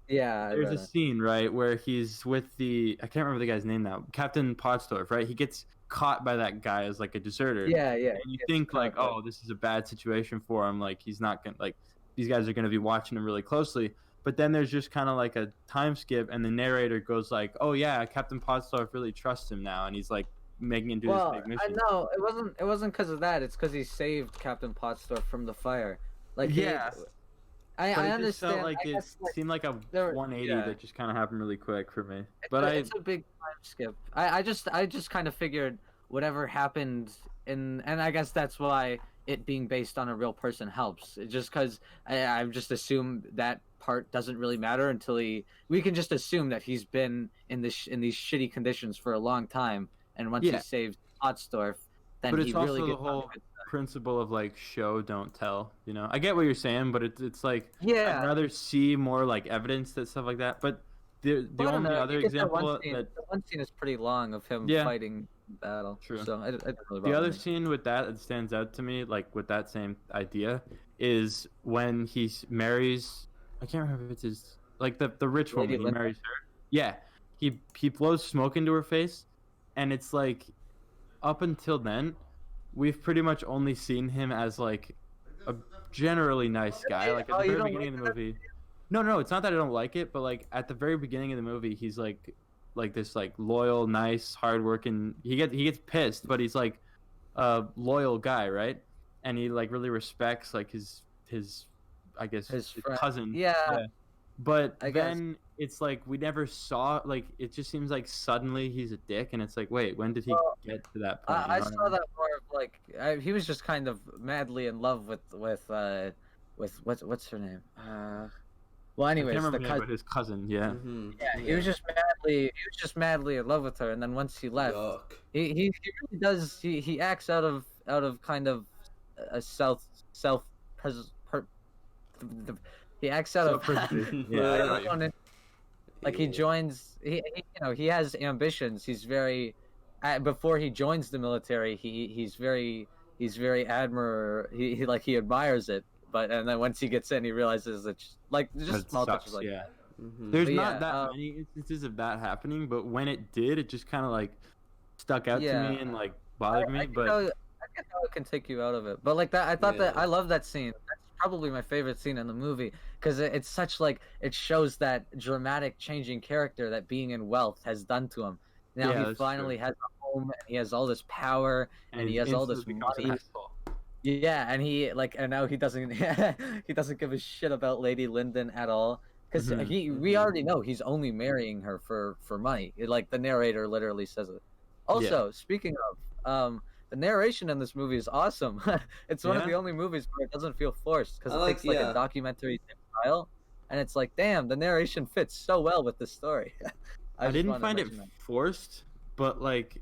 Yeah, I there's read a it. scene right where he's with I can't remember the guy's name now, Captain Pottsdorf, right? He gets caught by that guy as like a deserter. Yeah. And you It's think kinda like, oh, this is a bad situation for him. Like he's not gonna like these guys are gonna be watching him really closely. But then there's just kind of like a time skip, and the narrator goes like, "Oh yeah, Captain Pottsdorf really trusts him now," and he's like making him do Well, this big I mission. know it wasn't because of that. It's because he saved Captain Pottsdorf from the fire. Like Yeah. I But it understand. just felt like I it guess, like, seemed like a there- 180 yeah. that just kind of happened really quick for me. It's But it's a big time skip. I just kind of figured whatever happened and I guess that's why it being based on a real person helps. It just because I just assume that part doesn't really matter until we can just assume that he's been in in these shitty conditions for a long time, and once Yeah. he saved Pottsdorf, then But he it's really also the gets on whole principle of like show don't tell. You know, I get what you're saying, but it's like Yeah. I'd rather see more like evidence that stuff like that. But the Well, I don't only know, other you get that example one scene, that the one scene is pretty long of him Yeah. fighting in battle. True. So it didn't really the bother other me. scene with that stands out to me, like with that same idea, is when he marries. I can't remember if it's his like the rich Lady woman. He Lyndon? marries her. Yeah, he blows smoke into her face, and it's like up until then, we've pretty much only seen him as like a generally nice guy. Like at Oh, the you very don't beginning like of the movie. No, it's not that I don't like it, but like at the very beginning of the movie, he's like this like loyal, nice, hardworking. He gets pissed, but he's like a loyal guy, right? And he like really respects like his I guess His friend. cousin. Yeah. But I guess. then it's like we never saw like it just seems like suddenly he's a dick, and it's like wait, when did he Well, get to that point? I You know what saw that more of like he was just kind of madly in love with what's her name? Well, I can't anyways, remember the the name, cousin. but his cousin, yeah. Mm-hmm. Yeah, he was just madly in love with her, and then once he left, Yuck. he really does. He acts out of kind of a he acts out of Self-preservation. Yeah, I I know know what you on it. Like he joins he has ambitions. He's very before he joins the military, he's very he admires it, but and then once he gets in, he realizes that like That just small sucks, touches like yeah. Mm-hmm. There's But not yeah, that many instances of that happening, but when it did, it just kind of like stuck out to Yeah. me and like bothered me. I But get how it can take you out of it, but like that, I thought that Yeah. I love that scene. That's probably my favorite scene in the movie because it's such like it shows that dramatic changing character that being in wealth has done to him. Now Yeah, he that's finally has a home and he has all this power and he he has all this instantly becomes an money. asshole. Yeah, and he like and now he doesn't he doesn't give a shit about Lady Lyndon at all because Mhm. we Mhm. already know he's only marrying her for money. Like the narrator literally says it. Also, speaking of, the narration in this movie is awesome. It's one of Yeah? the only movies where it doesn't feel forced because I it like, takes like yeah. a documentary type style, and it's like, damn, the narration fits so well with the story. I I just didn't wanted to find it mention that. forced, but like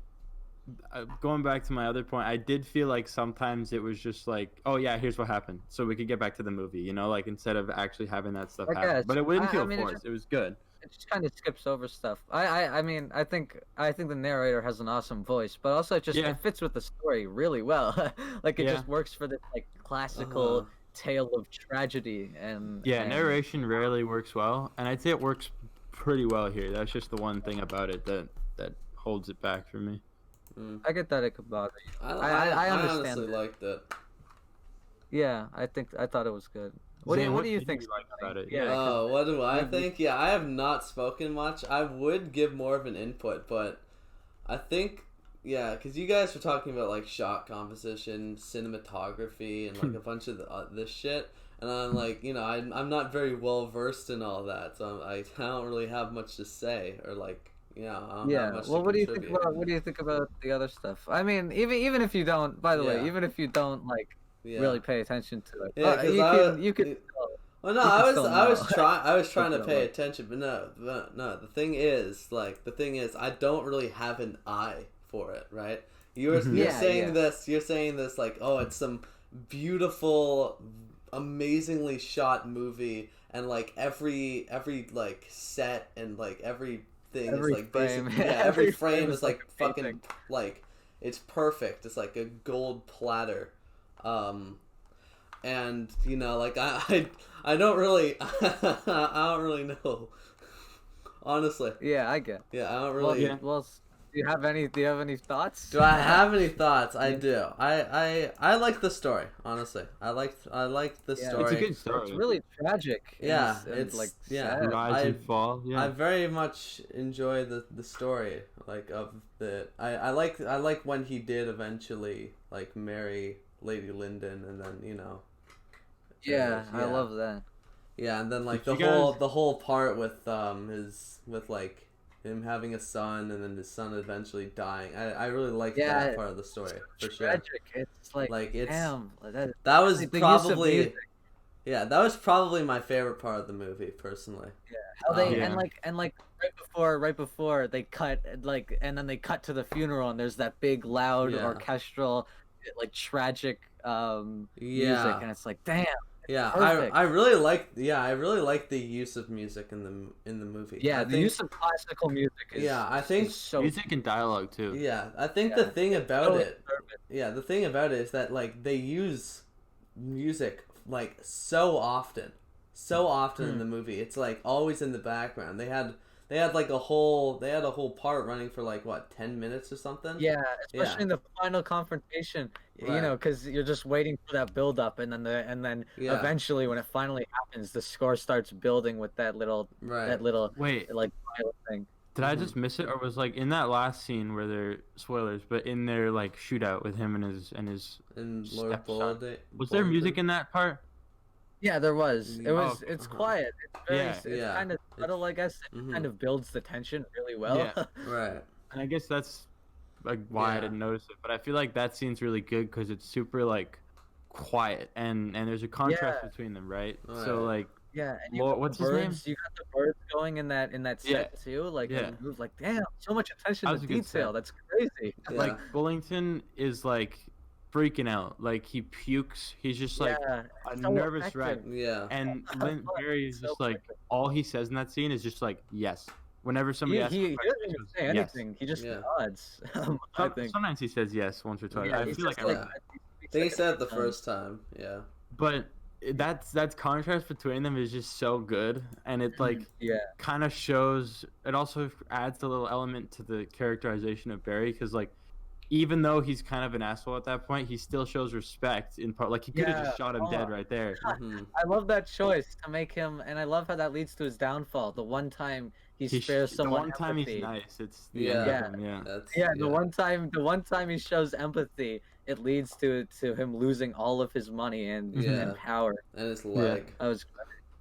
going back to my other point, I did feel like sometimes it was just like, oh yeah, here's what happened, so we could get back to the movie, like instead of actually having that stuff I happen. guess. But it wouldn't I feel mean, forced. It was good. it just kind of skips over stuff. I mean, I think the narrator has an awesome voice, but also Yeah, it fits with the story really well. Like it yeah, just works for this like Uh-huh. classical tale of tragedy yeah. and Narration rarely works well, and I'd say it works pretty well here. That's just the one thing about it that holds it back for me. Mm. I get that it could bother you. I I understand honestly it. liked it. Yeah, I thought it was good. What Zane, do you did think, you like Sonny? about it? Yeah, Yeah. 'cause What do I you- think? Yeah, I have not spoken much. I would give more of an input, but I think, yeah, because you guys were talking about like shot composition, cinematography, and like a bunch of this shit, and I'm like, I'm not very well versed in all that, so I don't really have much to say, or like, I don't have Yeah. much Well, to what do you think contribute. about the other stuff? I mean, even if you don't, by the way, Yeah. even if you don't like Yeah. really pay attention to it, Yeah, because you can Well, no, you can I still was know. trying to Something pay like- attention, but no. The thing is, I don't really have an eye for it, right? You're Mhm. you're Yeah, saying yeah. this, like, oh, it's some beautiful, amazingly shot movie, and like every like set and like everything Every is like frame. basic. Yeah, every Every frame frame is is, like like, fucking amazing. like it's perfect. It's like a gold platter. And like I don't really I don't really know, honestly. Yeah, I get. Yeah, I don't Well, really. Yeah. do you have any thoughts? Do I have any thoughts? I Yeah. do. I like the story, honestly. I like the Yeah. story. It's a good story. It's really tragic. Yeah, and it's like yeah. sad. Rise and fall. Yeah. I very much enjoy the story, like of the. I like when he did eventually like marry Lady Lyndon, and then Yeah, yeah. I love that. Yeah, and then like Did the you whole guys- part with like him having a son and then his son eventually dying. I really like Yeah, that part of the story for sure. Tragic. It's like, Like, it's- damn. That was Like, the use of probably music. that was probably my favorite part of the movie, personally. How they Yeah. and like right before they cut and then they cut to the funeral and there's that big loud Yeah. orchestral like tragic music Yeah. and it's like damn. Yeah, Perfect. I really like the use of music in the movie. Yeah, I the think, use of classical music is Yeah, I think- is so Music and dialogue too. yeah, I think Yeah, the thing about so it perfect. Yeah, the thing about it is that like they use music like so often in the movie. It's like always in the background. They had like a whole part running for like what 10 minutes or something. Yeah, especially Yeah. in the final confrontation, Right. because you're just waiting for that build up, and then Yeah. eventually, when it finally happens, the score starts building with that little Right. Wait, like violent thing. did I just miss it, or was like in that last scene where they're spoilers, but in their like shootout with him and his And Lord Stepson. Bullard. was there music in that part? Yeah, there was. It was. Oh, It's uh-huh. quiet. It's very. Yeah. It's Yeah. kind of subtle, I guess. It Mhm. kind of builds the tension really well. Yeah. Right. And I guess that's like why I Yeah. didn't notice it, but I feel like that scene's really good because it's super like quiet and there's a contrast Yeah. between them, right? So Right. like Yeah, and Lord- got what's the his name? birds. You got the birds going in that Yeah. set too. Like Yeah. and move like damn, so much attention That to was a good set. detail. That's crazy. Yeah. like Bullington is like freaking out, like he pukes. He's just like yeah, a so nervous wreck. effective. Yeah. And Lynn Barry is So just like effective. all he says in that scene is just like yes. Whenever somebody asks him a He question, doesn't he even goes, say yes. anything. He just Yeah. nods. I think. Sometimes he says yes once or twice. Yeah, I he's feel like just I like- he I think he speaks said it the every time. first time. Yeah. but that's contrast between them is just so good, and it like Yeah. kind of shows. It also adds a little element to the characterization of Barry because like even though he's kind of an asshole at that point, he still shows respect in part. Like he could have Yeah, just shot him dead oh. right there. Mhm. I love that choice to make him, and I love how that leads to his downfall. The one time he spares The someone one time empathy. he's nice, it's the Yeah. end Yeah. of him. Yeah. That's Yeah, the one time he shows empathy, it leads to him losing all of his money and Yeah. and power. and his leg. That was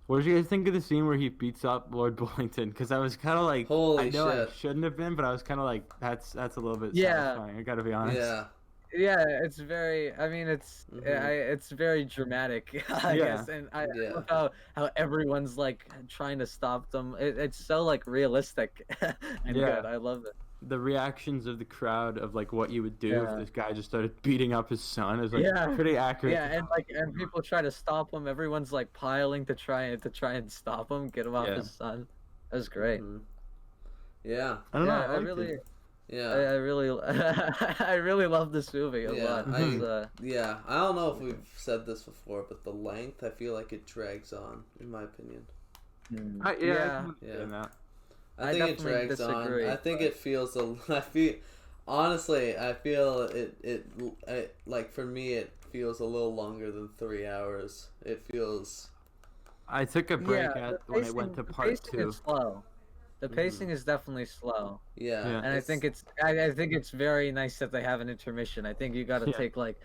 What did you guys think of the scene where he beats up Lord Bullington? Because I was kind of like, Holy I know shit. I shouldn't have been, but I was kind of like, that's a little bit Yeah. satisfying. I gotta be honest. Yeah. Yeah, it's very. I mean, it's Mhm. it's very dramatic, I Yeah. guess, and I Yeah. love how everyone's like trying to stop them. It's so like realistic and Yeah. good. I love it. The reactions of the crowd of like what you would do Yeah. if this guy just started beating up his son is like Yeah. pretty accurate. Yeah, and people try to stop him. Everyone's like piling to try and stop him, get him off Yeah. his son. That was great. Mhm. Yeah. I don't know. Yeah, I I liked really, it. Yeah. I really, I really love this movie a Yeah, lot. I- It's, Yeah, I don't know if we've said this before, but the length, I feel like it drags on, in my opinion. I can yeah. understand that. I I think it definitely drags disagree, on. I think but- it feels honestly, I feel it like for me it feels a little longer than 3 hours. It feels I took a break Yeah, when it went to the part pacing 2. is slow. The pacing is definitely slow, yeah. Yeah. and I think I think it's very nice that they have an intermission. I think you got to Yeah. take like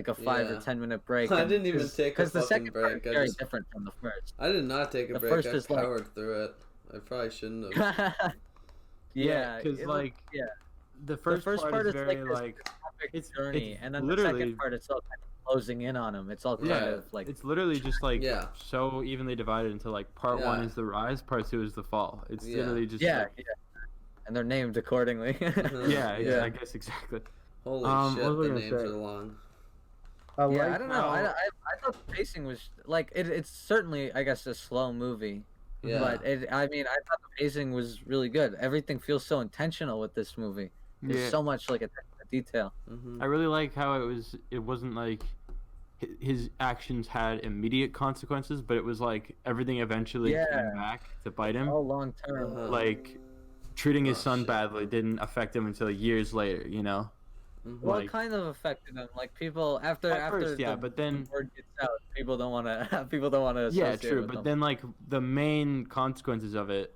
a 5 Yeah. or 10 minute break. I didn't even take a because the fucking second part break. is I very just- different from the first. I did not take a The break. first I is like- powered through it. I probably shouldn't have. yeah, because it like yeah, the the first part is very this like epic it's- journey, it's and then the literally- second part it's all kind of closing in on him. It's all kind yeah, of like it's literally just like Yeah. so evenly divided into like part 1 Yeah. is the rise, part 2 is the fall. It's Yeah. literally just yeah, like, yeah, and they're named accordingly. yeah, Yeah. I guess exactly. Holy what shit, was I the gonna names say? are long. Yeah, like I don't know. I thought the pacing was like it's certainly I guess a slow movie, Yeah. but I mean I thought the pacing was really good. Everything feels so intentional with this movie. There's Yeah. so much like attention to detail. Mm-hmm. I really like how it wasn't like his actions had immediate consequences, but it was like everything eventually Yeah. came back to bite him. All long term. Uh-huh. Like treating his Oh, son shit. badly didn't affect him until years later, you know? Mm-hmm. Well, like- it kind of affected them. Like people after At first, yeah, but then- the word gets out, people don't want to people don't want to Yeah, associate true, with but them. then like the main consequences of it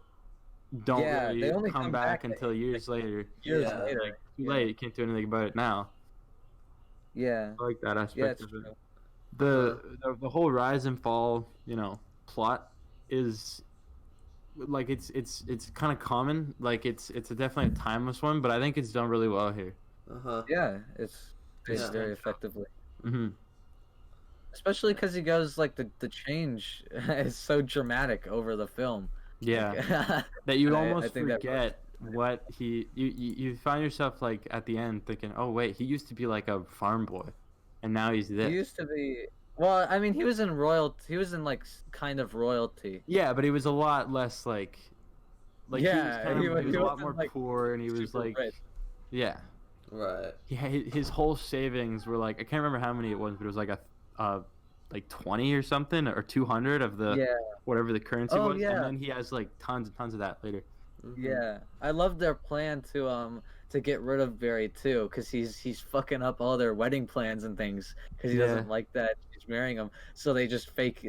don't Yeah, they really only come come back back until years later. Years Yeah, later. Like too yeah. late, you can't do anything about it now. Yeah. I like that Yeah, aspect it's of it. true. The whole rise and fall, plot is like it's kind of common. Like it's definitely a timeless one, but I think it's done really well here. Uh-huh. Yeah, it's Yeah. very effectively. Hmm. Especially because he goes like the change is so dramatic over the film. Yeah, that you I almost think that forget what you find yourself like at the end thinking, oh wait, he used to be like a farm boy, and now he's this. He used to be. Well, I mean, he was in royalty. He was in like kind of royalty. Yeah, but he was a lot less like Yeah, he he was, was- a he lot wasn't, more like, poor, and he was super like, rich. yeah, Right. his whole savings were like I can't remember how many it was, but it was like like 20 or something or 200 of the Yeah, whatever the currency Oh, was, yeah. and then he has like tons and tons of that later. Mhm. yeah. I love their plan to get rid of Barry too, because he's fucking up all their wedding plans and things because he Yeah. doesn't like that she's marrying him. So they just fake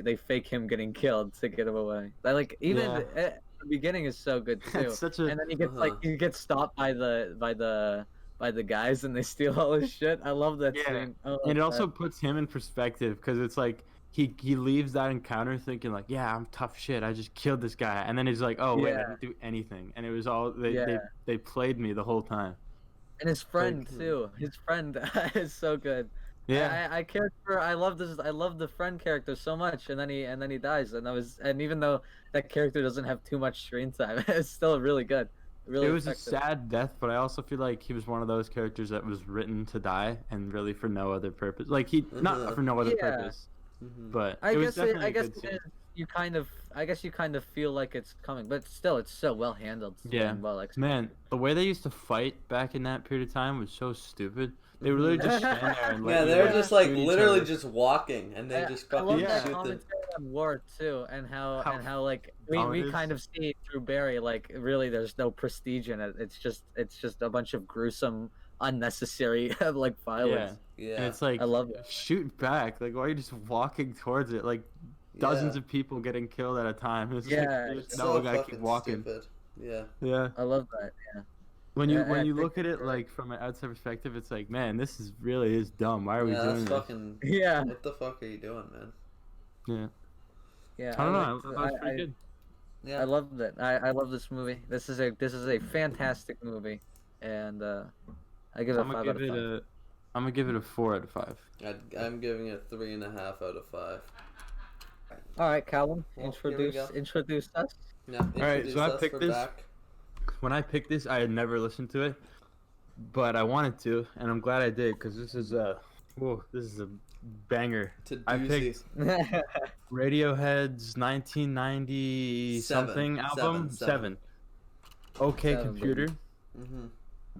him getting killed to get him away. I like even Yeah. the beginning is so good too. It's such a And then he gets Uh-huh. like he gets stopped by the guys and they steal all his shit. I love that Yeah. scene. I love and it that. also puts him in perspective because it's like he leaves that encounter thinking like, yeah, I'm tough shit, I just killed this guy, and then he's like, oh wait, I Yeah. didn't do anything, and it was all Yeah. they played me the whole time. And his friend Like- too. His friend is so good. Yeah, I cared for. I love this. I love the friend character so much, and then he dies, and even though that character doesn't have too much screen time, it's still really good. Really it was effective. a sad death, but I also feel like he was one of those characters that was written to die and really for no other purpose. Like not Uh-huh. for no other Yeah. purpose, Mhm. but I it was guess definitely I a guess good it scene. is, you kind of feel like it's coming, but still, it's so well handled. Yeah. and well executed. Man, the way they used to fight back in that period of time was so stupid. They would literally just stand there and let Yeah, you, they were like, just like shoot each literally other. just walking, and they just I fucking love Yeah. that shoot them. commentary on war too, and How how like dumb it we is. kind of see through Barry like really there's no prestige in it. It's just a bunch of gruesome, unnecessary like violence. Yeah. And it's like I love it. shoot back. Like why are you just walking towards it? Like dozens Yeah. of people getting killed at a time. It's Yeah, like, it's no, I keep walking. stupid. Yeah. Yeah. I love that. Yeah. When Yeah, I you think look at it you're right. like from an outside perspective, it's like, man, this is dumb. Why are we Yeah, doing that's this? fucking. Yeah. What the fuck are you doing, man? Yeah. Yeah, I don't know. I liked- thought that was pretty good. Yeah. I loved it. I love this movie. This is a fantastic movie, and I give it a I'm gonna 5 out give of it 5. I'm gonna give it a 4 out of 5. I'm giving it 3.5 out of 5. All right, Callum, Well, here we go. introduce us. Yeah, right, introduce so I us picked for this. back. When I picked this, I had never listened to it, but I wanted to, and I'm glad I did because this is a banger. To I doozy. picked Radiohead's 1990 something album. Seven. Okay, Seven, Computer. Mm-hmm.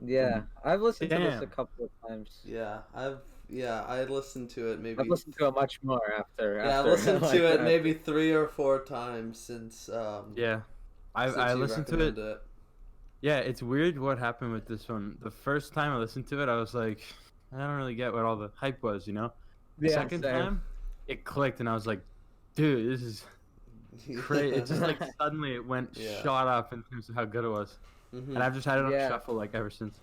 Yeah, I've listened to this a Damn. couple of times. Yeah, I listened to it maybe. I've listened to it much more after. Yeah, I've after, listened like, to it after- maybe 3 or 4 times since. Yeah, since I you listened to it. recommended Yeah, it's weird what happened with this one. The first time I listened to it, I was like, I don't really get what all the hype was, you know? The Yeah, second same. time, it clicked, and I was like, dude, this is crazy. It just like suddenly it went Yeah. shot up in terms of how good it was. Mhm. And I've just had it on Yeah. shuffle like ever since.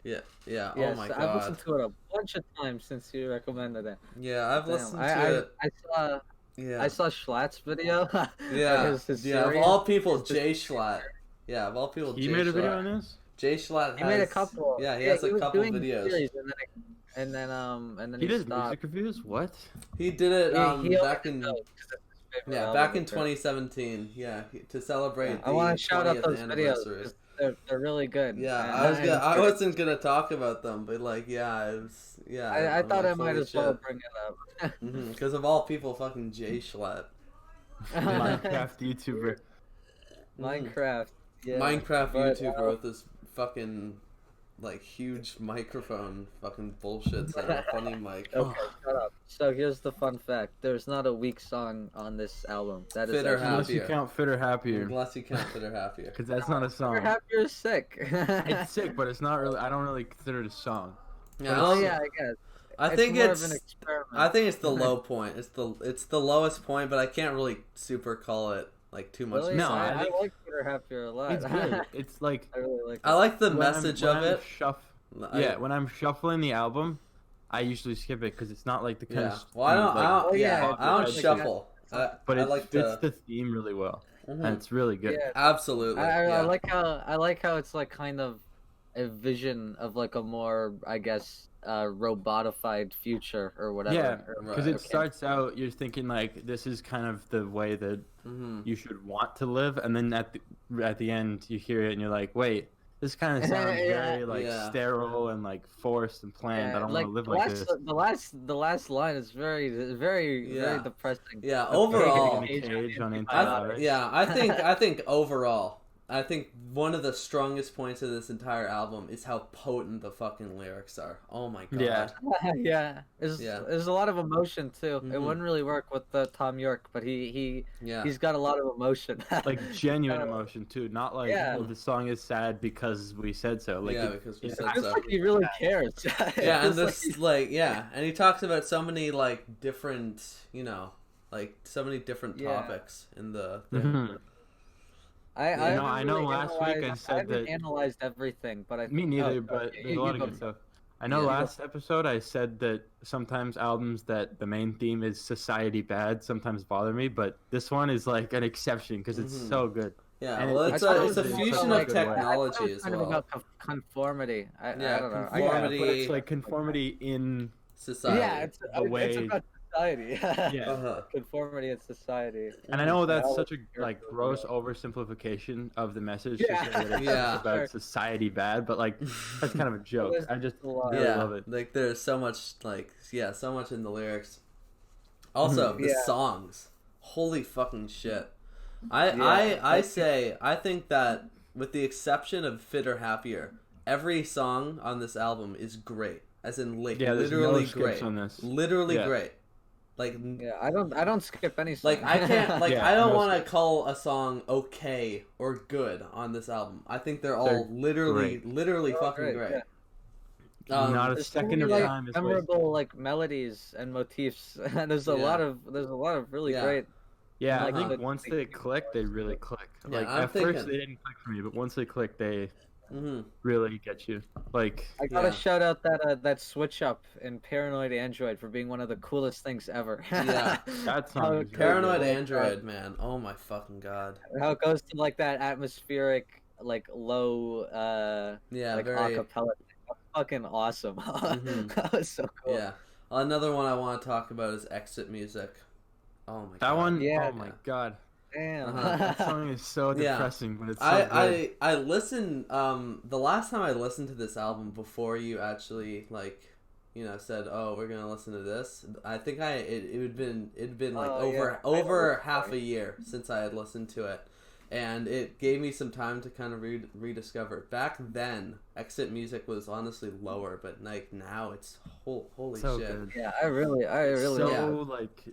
Yeah. Yes, Oh my I've god. listened to it a bunch of times since you recommended it. Yeah, I've Damn, listened I, to I, it. I saw Yeah. I saw Schlatt's video. Yeah. his Yeah. Of series. all people, His- Jay Schlatt. Yeah, of all people, He Jay made a video Schlatt. on this? Jay Schlatt has. He made a couple. Yeah, he has a was couple doing videos. series and then He he does stopped. music reviews? What? He did it He back only in. does 'cause it's his favorite Yeah, album back in ever. 2017. Yeah, to celebrate Yeah, the I want to shout out 20th those videos anniversary. 'cause they're really good. Yeah, And I wasn't gonna talk about them, but like, yeah, it was, yeah. I I'm thought like, I might holy as well shit. bring it up. Because of all people, fucking Jay Schlatt. Minecraft YouTuber. Minecraft. Yeah, Minecraft but, YouTuber with this fucking like huge microphone, fucking bullshit, sound a funny mic. Okay, shut up. So here's the fun fact: there's not a weak song on this album. That is Fit or actually- Unless you Happier. count Fit or Happier. Unless you count that are happier. Because that's not a You're song. happier is sick. It's sick, but it's not really. I don't really consider it a song. Yeah, Oh yeah, I guess. I think more it's. of an experiment. I think it's the low point. It's the lowest point, but I can't really super call it like too much. Really? No, I, I I think- like Peter Happier a lot. It's good. It's like I really like. I like the Oh, message of it. When I'm shuffling the album, I usually skip it because it's not like the kind Yeah. of. Well, I don't. like, I don't. Oh, Yeah, yeah, I don't it's like shuffle. but I it like fits to. the theme really well, Mhm. and it's really good. Yeah, Absolutely. I yeah. like how it's like kind of a vision of like a more, I guess, robotified future or whatever. Yeah, Or- because Right. it starts out you're thinking like this is kind of the way that hmm you should want to live, and then at the end you hear it and you're like, wait, this kind of sounds Yeah. very like Yeah. sterile and like forced and planned. Yeah, I don't want to live the like last, this. The last line is very Yeah. depressing. Yeah. The Overall, pig in a cage on I, antibiotics. yeah. I think overall, I think one of the strongest points of this entire album is how potent the fucking lyrics are. Oh my god. Yeah. Yeah, Yeah. there's a lot of emotion too. It Mhm. wouldn't really work with Tom York, but Yeah. he's got a lot of emotion. Like genuine emotion too, not like Yeah. oh, the song is sad because we said so. Like Yeah, it- because we it's said It feels so. like he really cares. Yeah, and It's like this like yeah, and he talks about so many like different, like so many different Yeah. topics in the. Mhm. I You know, I haven't know really last week I analyzed- said haven't that- analyzed everything, but I Me neither, oh, but okay, there's a lot of go. good stuff. I know Yeah. last episode I said that sometimes albums that the main theme is society bad sometimes bother me, but this one is like an exception because it's Mhm. so good. Yeah, And well, it- it's I thought a it it's a was fusion also of like- technology I thought it was as kind of well. about conformity. I Yeah, don't know. Yeah, Conformity. but it's like conformity in Society. Yeah, it's way- about society. yeah. Uh-huh. Conformity in society. And I know that's Yeah, such a you're- like gross oversimplification of the message Yeah. to say that it's Yeah. about society bad, but like that's kind of a joke. was I just a lot. really Yeah, love it. like there's so much so much in the lyrics. Also, the Yeah. songs. Holy fucking shit. Yeah. I think that with the exception of Fit or Happier, every song on this album is great. As in like Yeah, there's literally no skips great. on this. Literally Yeah. great. Like Yeah, I don't skip any. like song. I can't like Yeah, I don't no want to skips. call a song okay or good on this album. I think they're all They're literally great. literally They're all fucking great, great. yeah. Not a There's so second many, of like, time is wasted. memorable like melodies and motifs. There's a Yeah. lot of really Yeah. great. Yeah, like I think the- once they click, they really click. Yeah, Like I'm at first thinking- they didn't click for me, but once they click, they really get you. Like, I gotta Yeah. shout out that switch up in Paranoid Android for being one of the coolest things ever. Yeah. that How song it is goes really Paranoid good. like Android, man. Oh my fucking god. how it goes to like that atmospheric, like low, Yeah, like very. acapella. That's fucking awesome. Mhm. That was so cool. Yeah. Another one I want to talk about is Exit Music. Oh my That god. one, Yeah. oh my god. Damn. Uh-huh. That song is so Yeah. depressing, but it's so good. I listened the last time I listened to this album before you actually said, "Oh, we're going to listen to this." I think it'd been like Oh, yeah. over half a year since I had listened to it. And it gave me some time to kind of rediscover it. Back then, Exit Music was honestly lower, but like now it's holy So shit. good. Yeah, I really So Yeah. like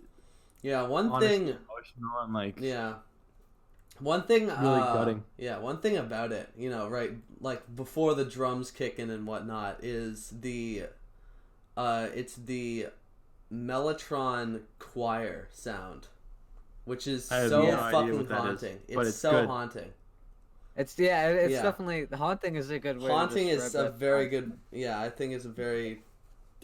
Yeah, one honestly thing emotional and like yeah. One thing really gutting. Yeah, one thing about it, right, like before the drums kick in and whatnot is it's the Mellotron choir sound, which is I have so no idea fucking what that is, haunting. but It's it's so good. haunting. It's Yeah. definitely haunting is a good way. Haunting to is describe a that. very good, yeah, I think it's a very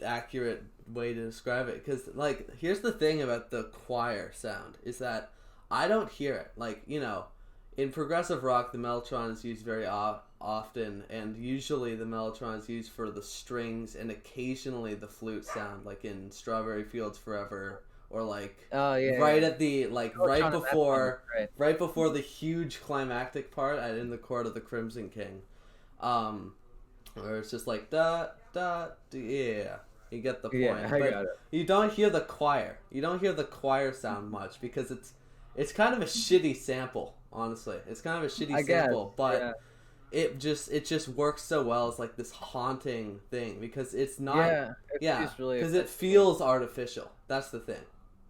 accurate way to describe it, because like here's the thing about the choir sound is that I don't hear it. Like, in progressive rock the mellotron is used very often, and usually the mellotron is used for the strings and occasionally the flute sound, like in Strawberry Fields Forever, or like Oh yeah. right yeah. at the like Mellotron right in that song before is great. right before the huge climactic part in the Court of the Crimson King, where it's just like da da, yeah, you get the point. Yeah, I But got it. you don't hear the choir. You don't hear the choir sound much because it's kind of a shitty sample. Honestly, it's kind of a shitty I guess, sample, but yeah. it just works so well as like this haunting thing because it's not. Yeah, Yeah, it's really because it feels artificial. That's the thing.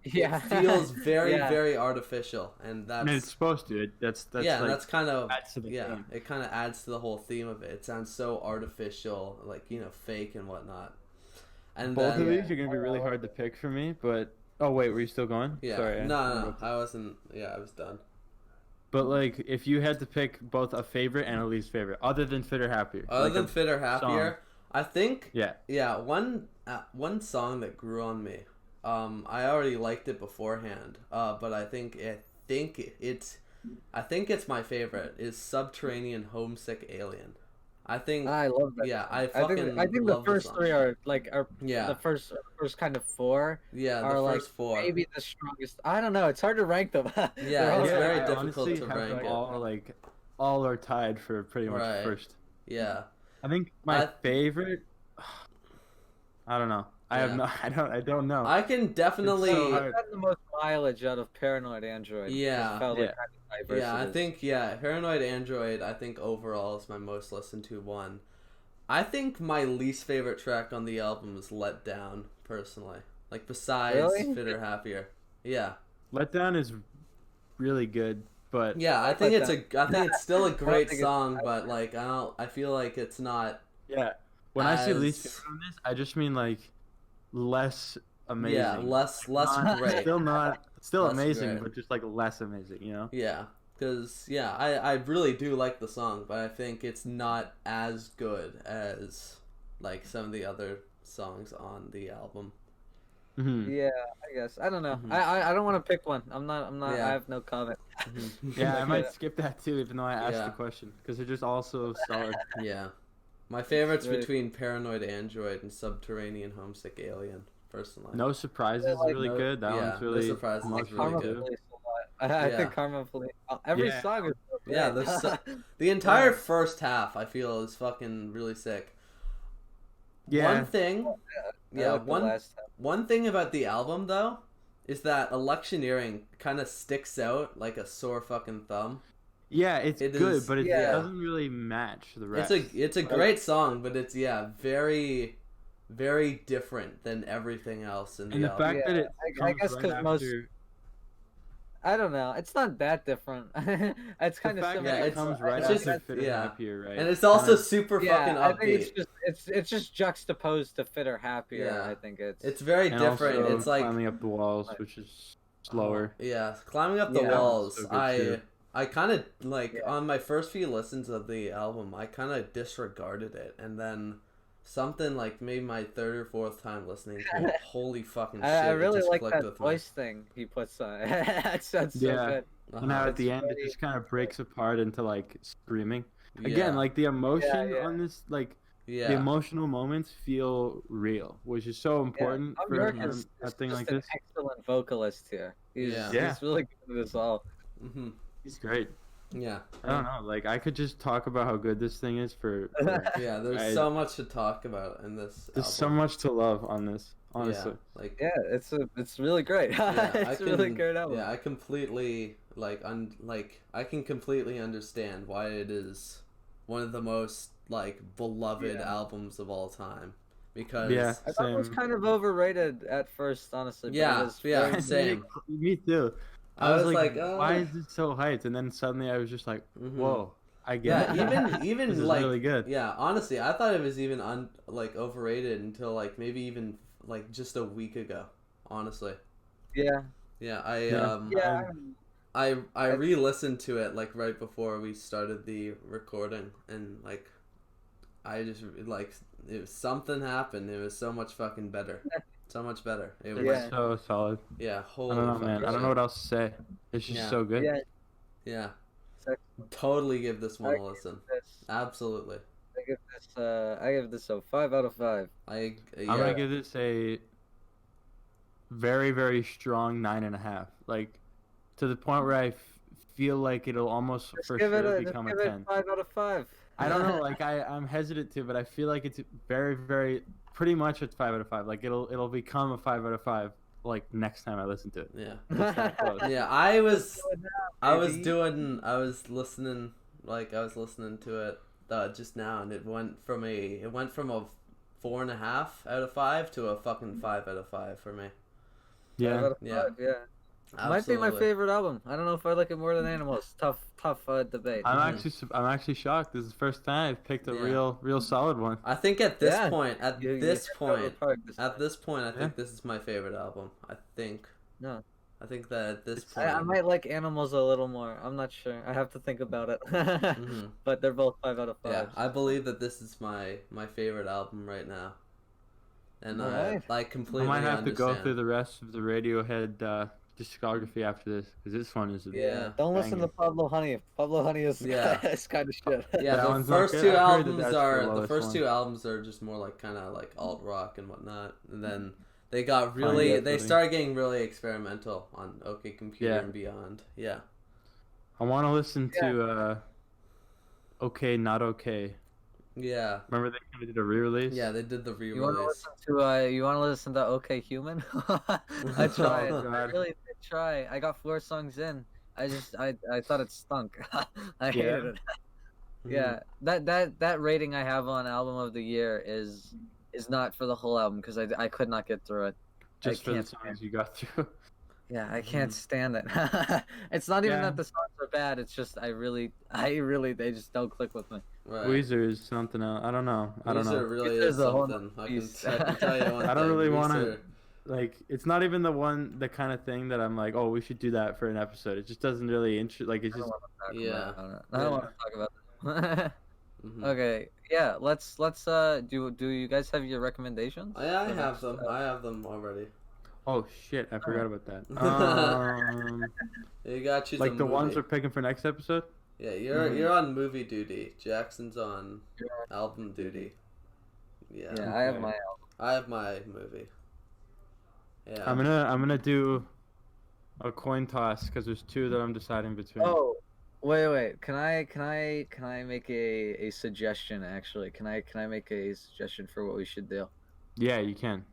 yeah. It feels very, Yeah. very artificial, and I mean, it's that's supposed to. That's yeah, like, that's kind of adds to the theme. it kind of adds to the whole theme of it. It sounds so artificial, like fake and whatnot. And both then, of these are gonna be really hard to pick for me. But oh wait, were you still going? yeah, Sorry. no, I wasn't. Yeah, I was done. But like, if you had to pick both a favorite and a least favorite, other than Fit or Happier, Other like than a Fit or Happier, song. I think Yeah. one song that grew on me. I already liked it beforehand, but I think it's my favorite is Subterranean Homesick Alien. I think I love that. yeah, song. I fucking I think the love first song. three are Yeah. the first kind of four Yeah, are the like first four. maybe the strongest. I don't know. It's hard to rank them. Yeah, They're all it's very I difficult honestly to have rank them it. all are tied for pretty much Right. first. Yeah. I think my I- favorite. I don't know. I have Yeah. no. I don't know. I can definitely It's so I've hard. gotten the most mileage out of Paranoid Android. 'cause it Yeah. felt Yeah. like kind of diverse Yeah, I it is. think Paranoid Android I think overall is my most listened to one. I think my least favorite track on the album is Let Down, personally. Like besides Really? Fit or Happier. Yeah. Letdown is really good, but Yeah, I like think Let it's still a great think it's song, bad. but like I feel like it's not yeah. When I say as least favorite on this, I just mean like less amazing. yeah, less Not- great. Still Less amazing, great. but just like less amazing. You know. Yeah, because I really do like the song, but I think it's not as good as like some of the other songs on the album. Mm-hmm. Yeah, I guess. I don't know. Mhm. I don't want to pick one. I'm not. Yeah. I have no comment. Yeah, I might Yeah. skip that too, even though I asked Yeah. the question because they're just all so solid. Yeah, my favorite's Really- between Paranoid Android and Subterranean Homesick Alien. Personally, No Surprises is like, really no- good. That yeah, one's No really Surprises is emotional really Karma good. too. Police a lot. I Yeah. think Karma Police. Every Yeah. song is so good. Yeah, the entire first half I feel is fucking really sick. Yeah. One thing, I like the last time. one thing about the album though is that electioneering kind of sticks out like a sore fucking thumb. Yeah, it's It good, is- but it yeah. doesn't really match the rest. It's a great song, but it's very very different than everything else in the and the album. fact that Yeah, it I comes guess right 'cause after, most- I don't know. It's not that different. It's the kind of fact similar. that Yeah, it it's- comes right it's after just- Fit or yeah. Happier, right? And it's also Kinda- super yeah, fucking I upbeat. think it's just juxtaposed to Fit or Happier. Yeah. I think it's It's very and different. also It's like Climbing Up the Walls, which is slower. yeah, climbing up the Yeah. walls. So good too. I kind of like on my first few listens of the album, I kind of disregarded it, and then something like maybe my third or fourth time listening to it, holy fucking shit, I it really just like clicked that with voice thing he puts on. That sounds so Yeah. good. me. And now at It's the end, it very- just kind of breaks apart into like screaming. Yeah. Again, like the emotion yeah. on this, like the Yeah. emotional moments feel real, which is so important Tom for York Mhm. is a thing just like an this. excellent vocalist here. He's Yeah. Yeah. he's really good at this all. Hmm. He's great. Yeah. I don't know, like I could just talk about how good this thing is for Yeah, there's so much to talk about in this there's so album. much to love on this, honestly. Yeah, like Yeah, it's really great. yeah, It's a really great album. Yeah, I completely I can completely understand why it is one of the most like beloved albums of all time. Because Yeah, I thought it was same. kind of overrated at first, honestly. But Yeah, it was yeah, very same. Me too. I was like, why is this so hyped? And then suddenly I was just like, Mhm. whoa, I Yeah, get it. even This is like really good. Yeah, honestly, I thought it was even overrated until like maybe even like just a week ago. Honestly, Yeah. yeah, Yeah. I re-listened to it like right before we started the recording, and like I just like it was something happened. It was so much fucking better, so much better. It was Yeah. So solid. yeah, I holy don't know, fucking man. I don't shit. know what else to say. It's just Yeah. so good. Yeah. Yeah, So totally give this one I a listen. this, Absolutely, I give this a 5 out of 5. yeah. I'm gonna give this a very, very strong 9.5. Like to the point where I feel like it'll almost Just for give it sure a become a give it 10. 5 out of 5. I don't know, like I'm hesitant to, but I feel like it's very, very pretty much a 5 out of 5. Like it'll become a 5 out of 5 like next time I listen to it. Yeah. It's that close. Yeah, I was baby. listening to it just now, and it went from a 4.5 out of 5 to a fucking 5 out of 5 for me. 5 Yeah. out of 5, Yeah. yeah. Might be my Absolutely. favorite album. I don't know if I like it more than Animals. Tough debate. I'm actually shocked. This is the first time I've picked a Yeah. real solid one. I think at this Yeah. point, You hit it out of the park this time. I think this is my favorite album. I think that at this point, I might like Animals a little more. I'm not sure. I have to think about it. Mhm. But they're both 5 out of 5. yeah, I believe that this is my favorite album right now, and Alright. I I completely might have to go understand. through the rest of the Radiohead discography after this because this one is Yeah. Don't listen to banging. Pablo Honey. Pablo Honey is Yeah. is kind of shit. Yeah, That the one's not first good. two I've heard that albums that's the are lowest one. just more like kind of like alt rock and whatnot, and then they got really Fine, they definitely. started getting really experimental on OK Computer Yeah. and beyond. Yeah, I want to listen to Okay Not Okay. yeah, Remember they kind of did a re-release? yeah. They did the You want to re-release. listen to OK Human? I tried. Oh, I God. really did try. I got 4 songs in. I thought it stunk. I hated it. Mhm. Yeah, that rating I have on album of the year is not for the whole album because I could not get through it. Just for the can't songs you got through. Yeah, I can't stand it. It's not even Yeah. that the songs are bad. It's just I really they just don't click with me. Right. Weezer is something else. I don't know. I don't Weezer know. really Weezer's is a whole something. I beast. can tell you one I don't thing, really wanna- Weezer- Like it's not even the kind of thing that I'm like, oh, we should do that for an episode. It just doesn't really interest. Like it's I don't just want to talk Yeah. about it. I don't want to talk about it. Mhm. Okay, yeah, let's do you guys have your recommendations? I For have next, them. I have them already. oh shit, I forgot about that. You got to choose Like a the ones movie. we're picking for next episode. Yeah, you're Mhm. you're on movie duty. Jackson's on album duty. Yeah. Yeah, I have Okay. my I have my movie. Yeah. I'm gonna do a coin toss because there's two that I'm deciding between. Oh, wait. Can I make a suggestion actually? Can I make a suggestion for what we should do? Yeah, you can.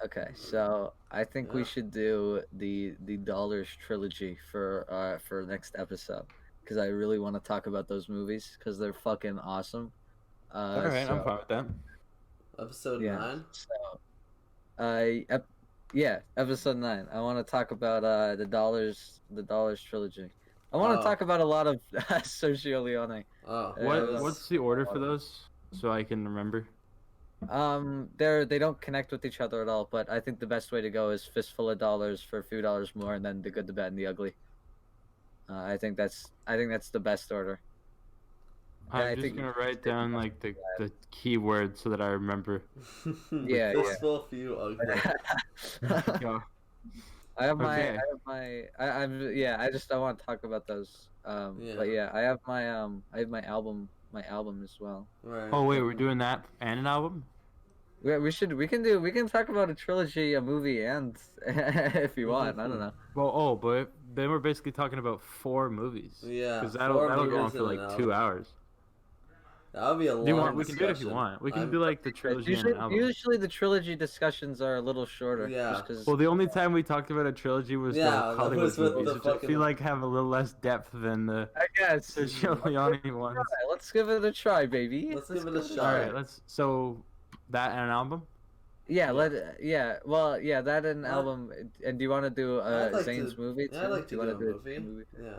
Okay, so I think we Yeah. should do the Dollars trilogy for next episode because I really want to talk about those movies because they're fucking awesome. All right, I'm so- fine with that. Episode Yeah. 9. So, yeah, episode 9. I want to talk about the Dollars trilogy. I want to Oh. talk about a lot of Sergio Leone. Oh. Yeah, What's the order for those so I can remember? They don't connect with each other at all, but I think the best way to go is Fistful of Dollars for a few dollars more, and then The Good, the Bad, and the Ugly. I think that's the best order. And I I'm just think gonna write down like the key words so that I remember. Yeah, Fistful few ugly. Go. I have my, Okay. I just don't want to talk about those. But yeah, I have my album as well. Right. Oh wait, we're doing that and an album? We can talk about a trilogy, a movie, and if you want, I don't know. Well, but then we're basically talking about 4 movies. Yeah. Because 4 that'll go on movies for and like an 2 album. hours. That would be a Do you long want? We can do it if you discussion. want. We can do like the trilogy and Usually, an album. usually the trilogy discussions are a little shorter. Yeah. Just 'cause- Well, the only time we talked about a trilogy was Yeah, the that Hollywood was with movies, the which I fucking- feel like have a little less depth than the I guess. Sergio Leone ones. Alright, let's give it a try, baby. Let's give it a give shot. All right, so that and an album. Yeah, well, yeah, that and Well, album. And do you want to do I'd like Zane's to- movie? Yeah, I'd like to you do wanna a movie. Yeah.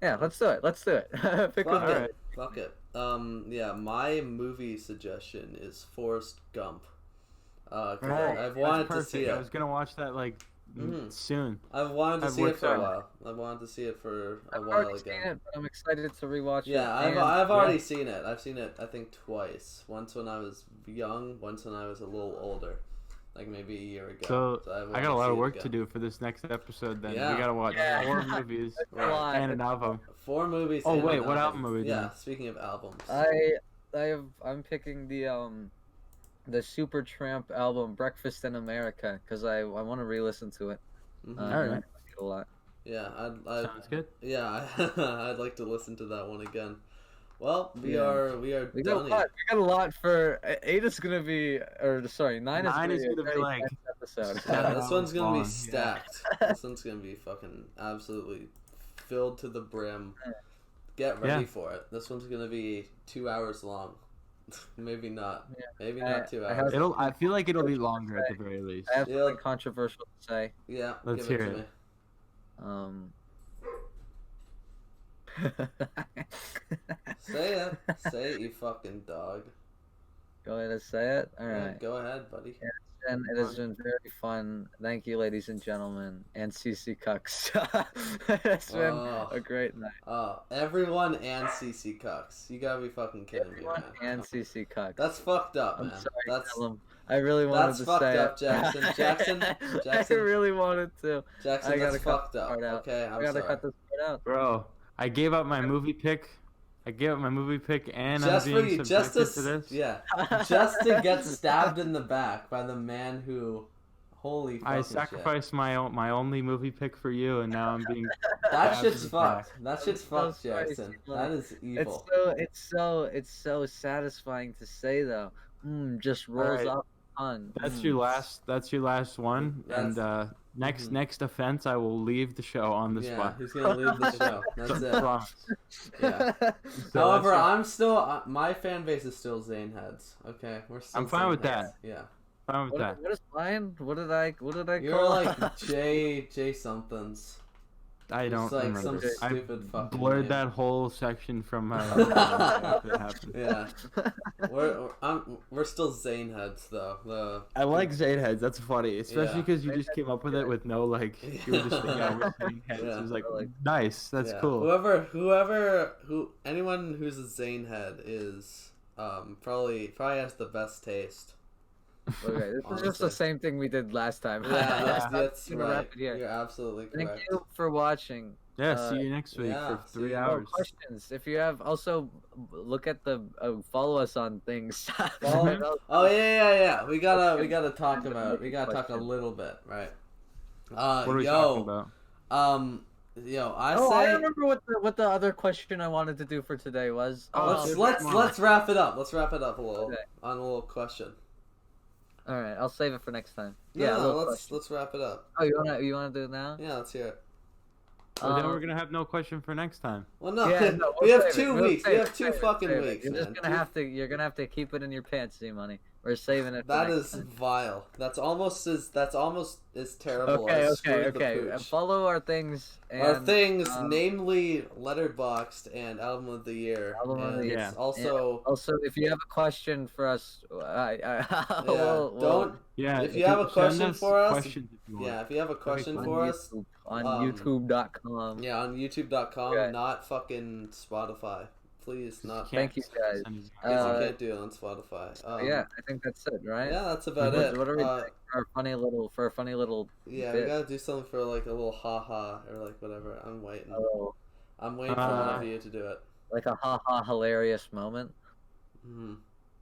Yeah, let's do it. Let's do it. Pick Fuck one. it. Alright. Fuck it. Yeah, my movie suggestion is Forrest Gump. 'Cause Right. I've wanted That's to see perfect. it. I was gonna watch that like soon. I've wanted to I've see it worked for a on it. while. I've wanted to see it for a I've while already seen ago. it, but I'm excited to rewatch it. Yeah, and- I've already seen it. I've seen it I think twice. Once when I was young, once when I was a little older, like maybe a year ago. So wanted I got a to lot see of it work to again. do for this next episode. Then Yeah. we gotta watch Yeah. 4 movies a lot. and an album. 4 movies. Oh, and wait, an what album are we Yeah, doing? speaking of albums. I'm picking the Supertramp album Breakfast in America because I want to re-listen to it. Mhm. I Alright. like it a lot. Yeah, Sounds good. yeah, I'd like to listen to that one again. Well, we Yeah. are We got a done. lot. We got a lot for 8 is gonna be, or sorry, 9 9 is is gonna gonna be be a like very intense episode. Yeah, this one's gonna long, be yeah. stacked. This one's gonna be fucking absolutely filled to the brim. Get ready Yeah. for it. This one's gonna be 2 hours long. Maybe not. Yeah. Maybe I- not 2 I hours. have- I feel like it'll be longer at the very least. I have Yeah. something controversial to say. Yeah, Let's give hear to it. Um. Say it. Say it, you fucking dog. Go ahead and say it. All Yeah, right. go ahead, buddy. And it has been very fun. Thank you, ladies and gentlemen, and CC Cucks. It's been Oh. a great night. Everyone and CC Cucks. You gotta be fucking kidding me, Everyone man. and CC Cucks. That's fucked up, I'm man. sorry, That's Callum. I really wanted that's to fucked say up, it. Jackson. I Jackson. really wanted to. Jackson. I gotta That's cut fucked this up. part out. Okay, I I'm gotta sorry. cut this part out. Bro, I gave up my movie pick. And Just I'm for being you, just subjected to, to this. yeah, just to get stabbed in the back by the man who, holy fucking I shit. sacrificed my only movie pick for you, and now I'm being. That stabbed shit's in the back. fucked. That shit's so fucked, sorry, Jackson. Simon. That is evil. It's so satisfying to say though. Just rolls Alright. off the tongue. That's your last. That's your last one. That's- And next offense, I will leave the show on the Yeah, spot. he's gonna leave the show. That's it. Promise. Yeah. So However, that's- I'm still my fan base is still Zane heads. Okay, we're still. I'm fine Zane with heads. that. Yeah. fine with that. What is mine? What did I You're call? like J somethings. I don't It's like remember. some I stupid fucking blurred name. that whole section from my after it happened. Yeah. We're still Zane heads though. I like Zane heads. That's funny, especially Yeah. because you just came up with it with no like. You were just like, yeah, we're Zane heads. Yeah. It was like, Like- nice. That's Yeah. cool. Anyone who's a Zane head is probably has the best taste. Okay, this is just Honestly. the same thing we did last time. Yeah, that's Gonna wrap right. it here. You're absolutely Thank correct. you for watching. Yeah. See you next week yeah, for see 3 you. hours. Questions. If you have, also look at the follow us on things. Follow- Oh yeah. We gotta talk about. We gotta talk a little bit, right? What are we talking about? I Oh, say. I remember what the other question I wanted to do for today was. Let's wrap it up. Let's wrap it up a little Okay. on a little question. All right, I'll save it for next time. No, Yeah, a little let's question. wrap it up. Oh, you wanna do it now? Yeah, let's hear it. Well, then we're gonna have no question for next time. Well, no, Yeah, no, we we'll have save it. 2 We'll weeks. save We it, have 2 save it, fucking save it. weeks. You're man. just gonna have to. You're gonna have to keep it in your pants, Z Money. We're saving it. For That next is time. vile. That's almost as terrible Okay, as okay, Screwed the okay. Pooch. Follow our things. And, Our things, namely Letterboxd and Album of the Year. Album of the And Year. Yeah. also, Also, if you have a question for us, yeah, we'll Yeah. if you have a send question us for us, questions if you want. yeah, if you have a question fun. for us, on YouTube.com. yeah, on YouTube.com, Okay. not fucking Spotify. Please, not. Thank you, guys. Because you can't do it on Spotify. Yeah, I think that's it, right? Yeah, that's about What it. are we doing for a funny little Yeah, bit? we gotta do something for like a little haha or like whatever. I'm waiting. Oh, I'm waiting for one of you to do it. like a haha hilarious moment.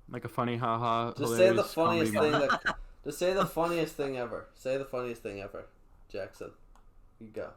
Like a funny haha. Just say the hilarious funniest comedy thing moment. that. Just say the funniest thing ever. Say the funniest thing ever, Jackson. You go.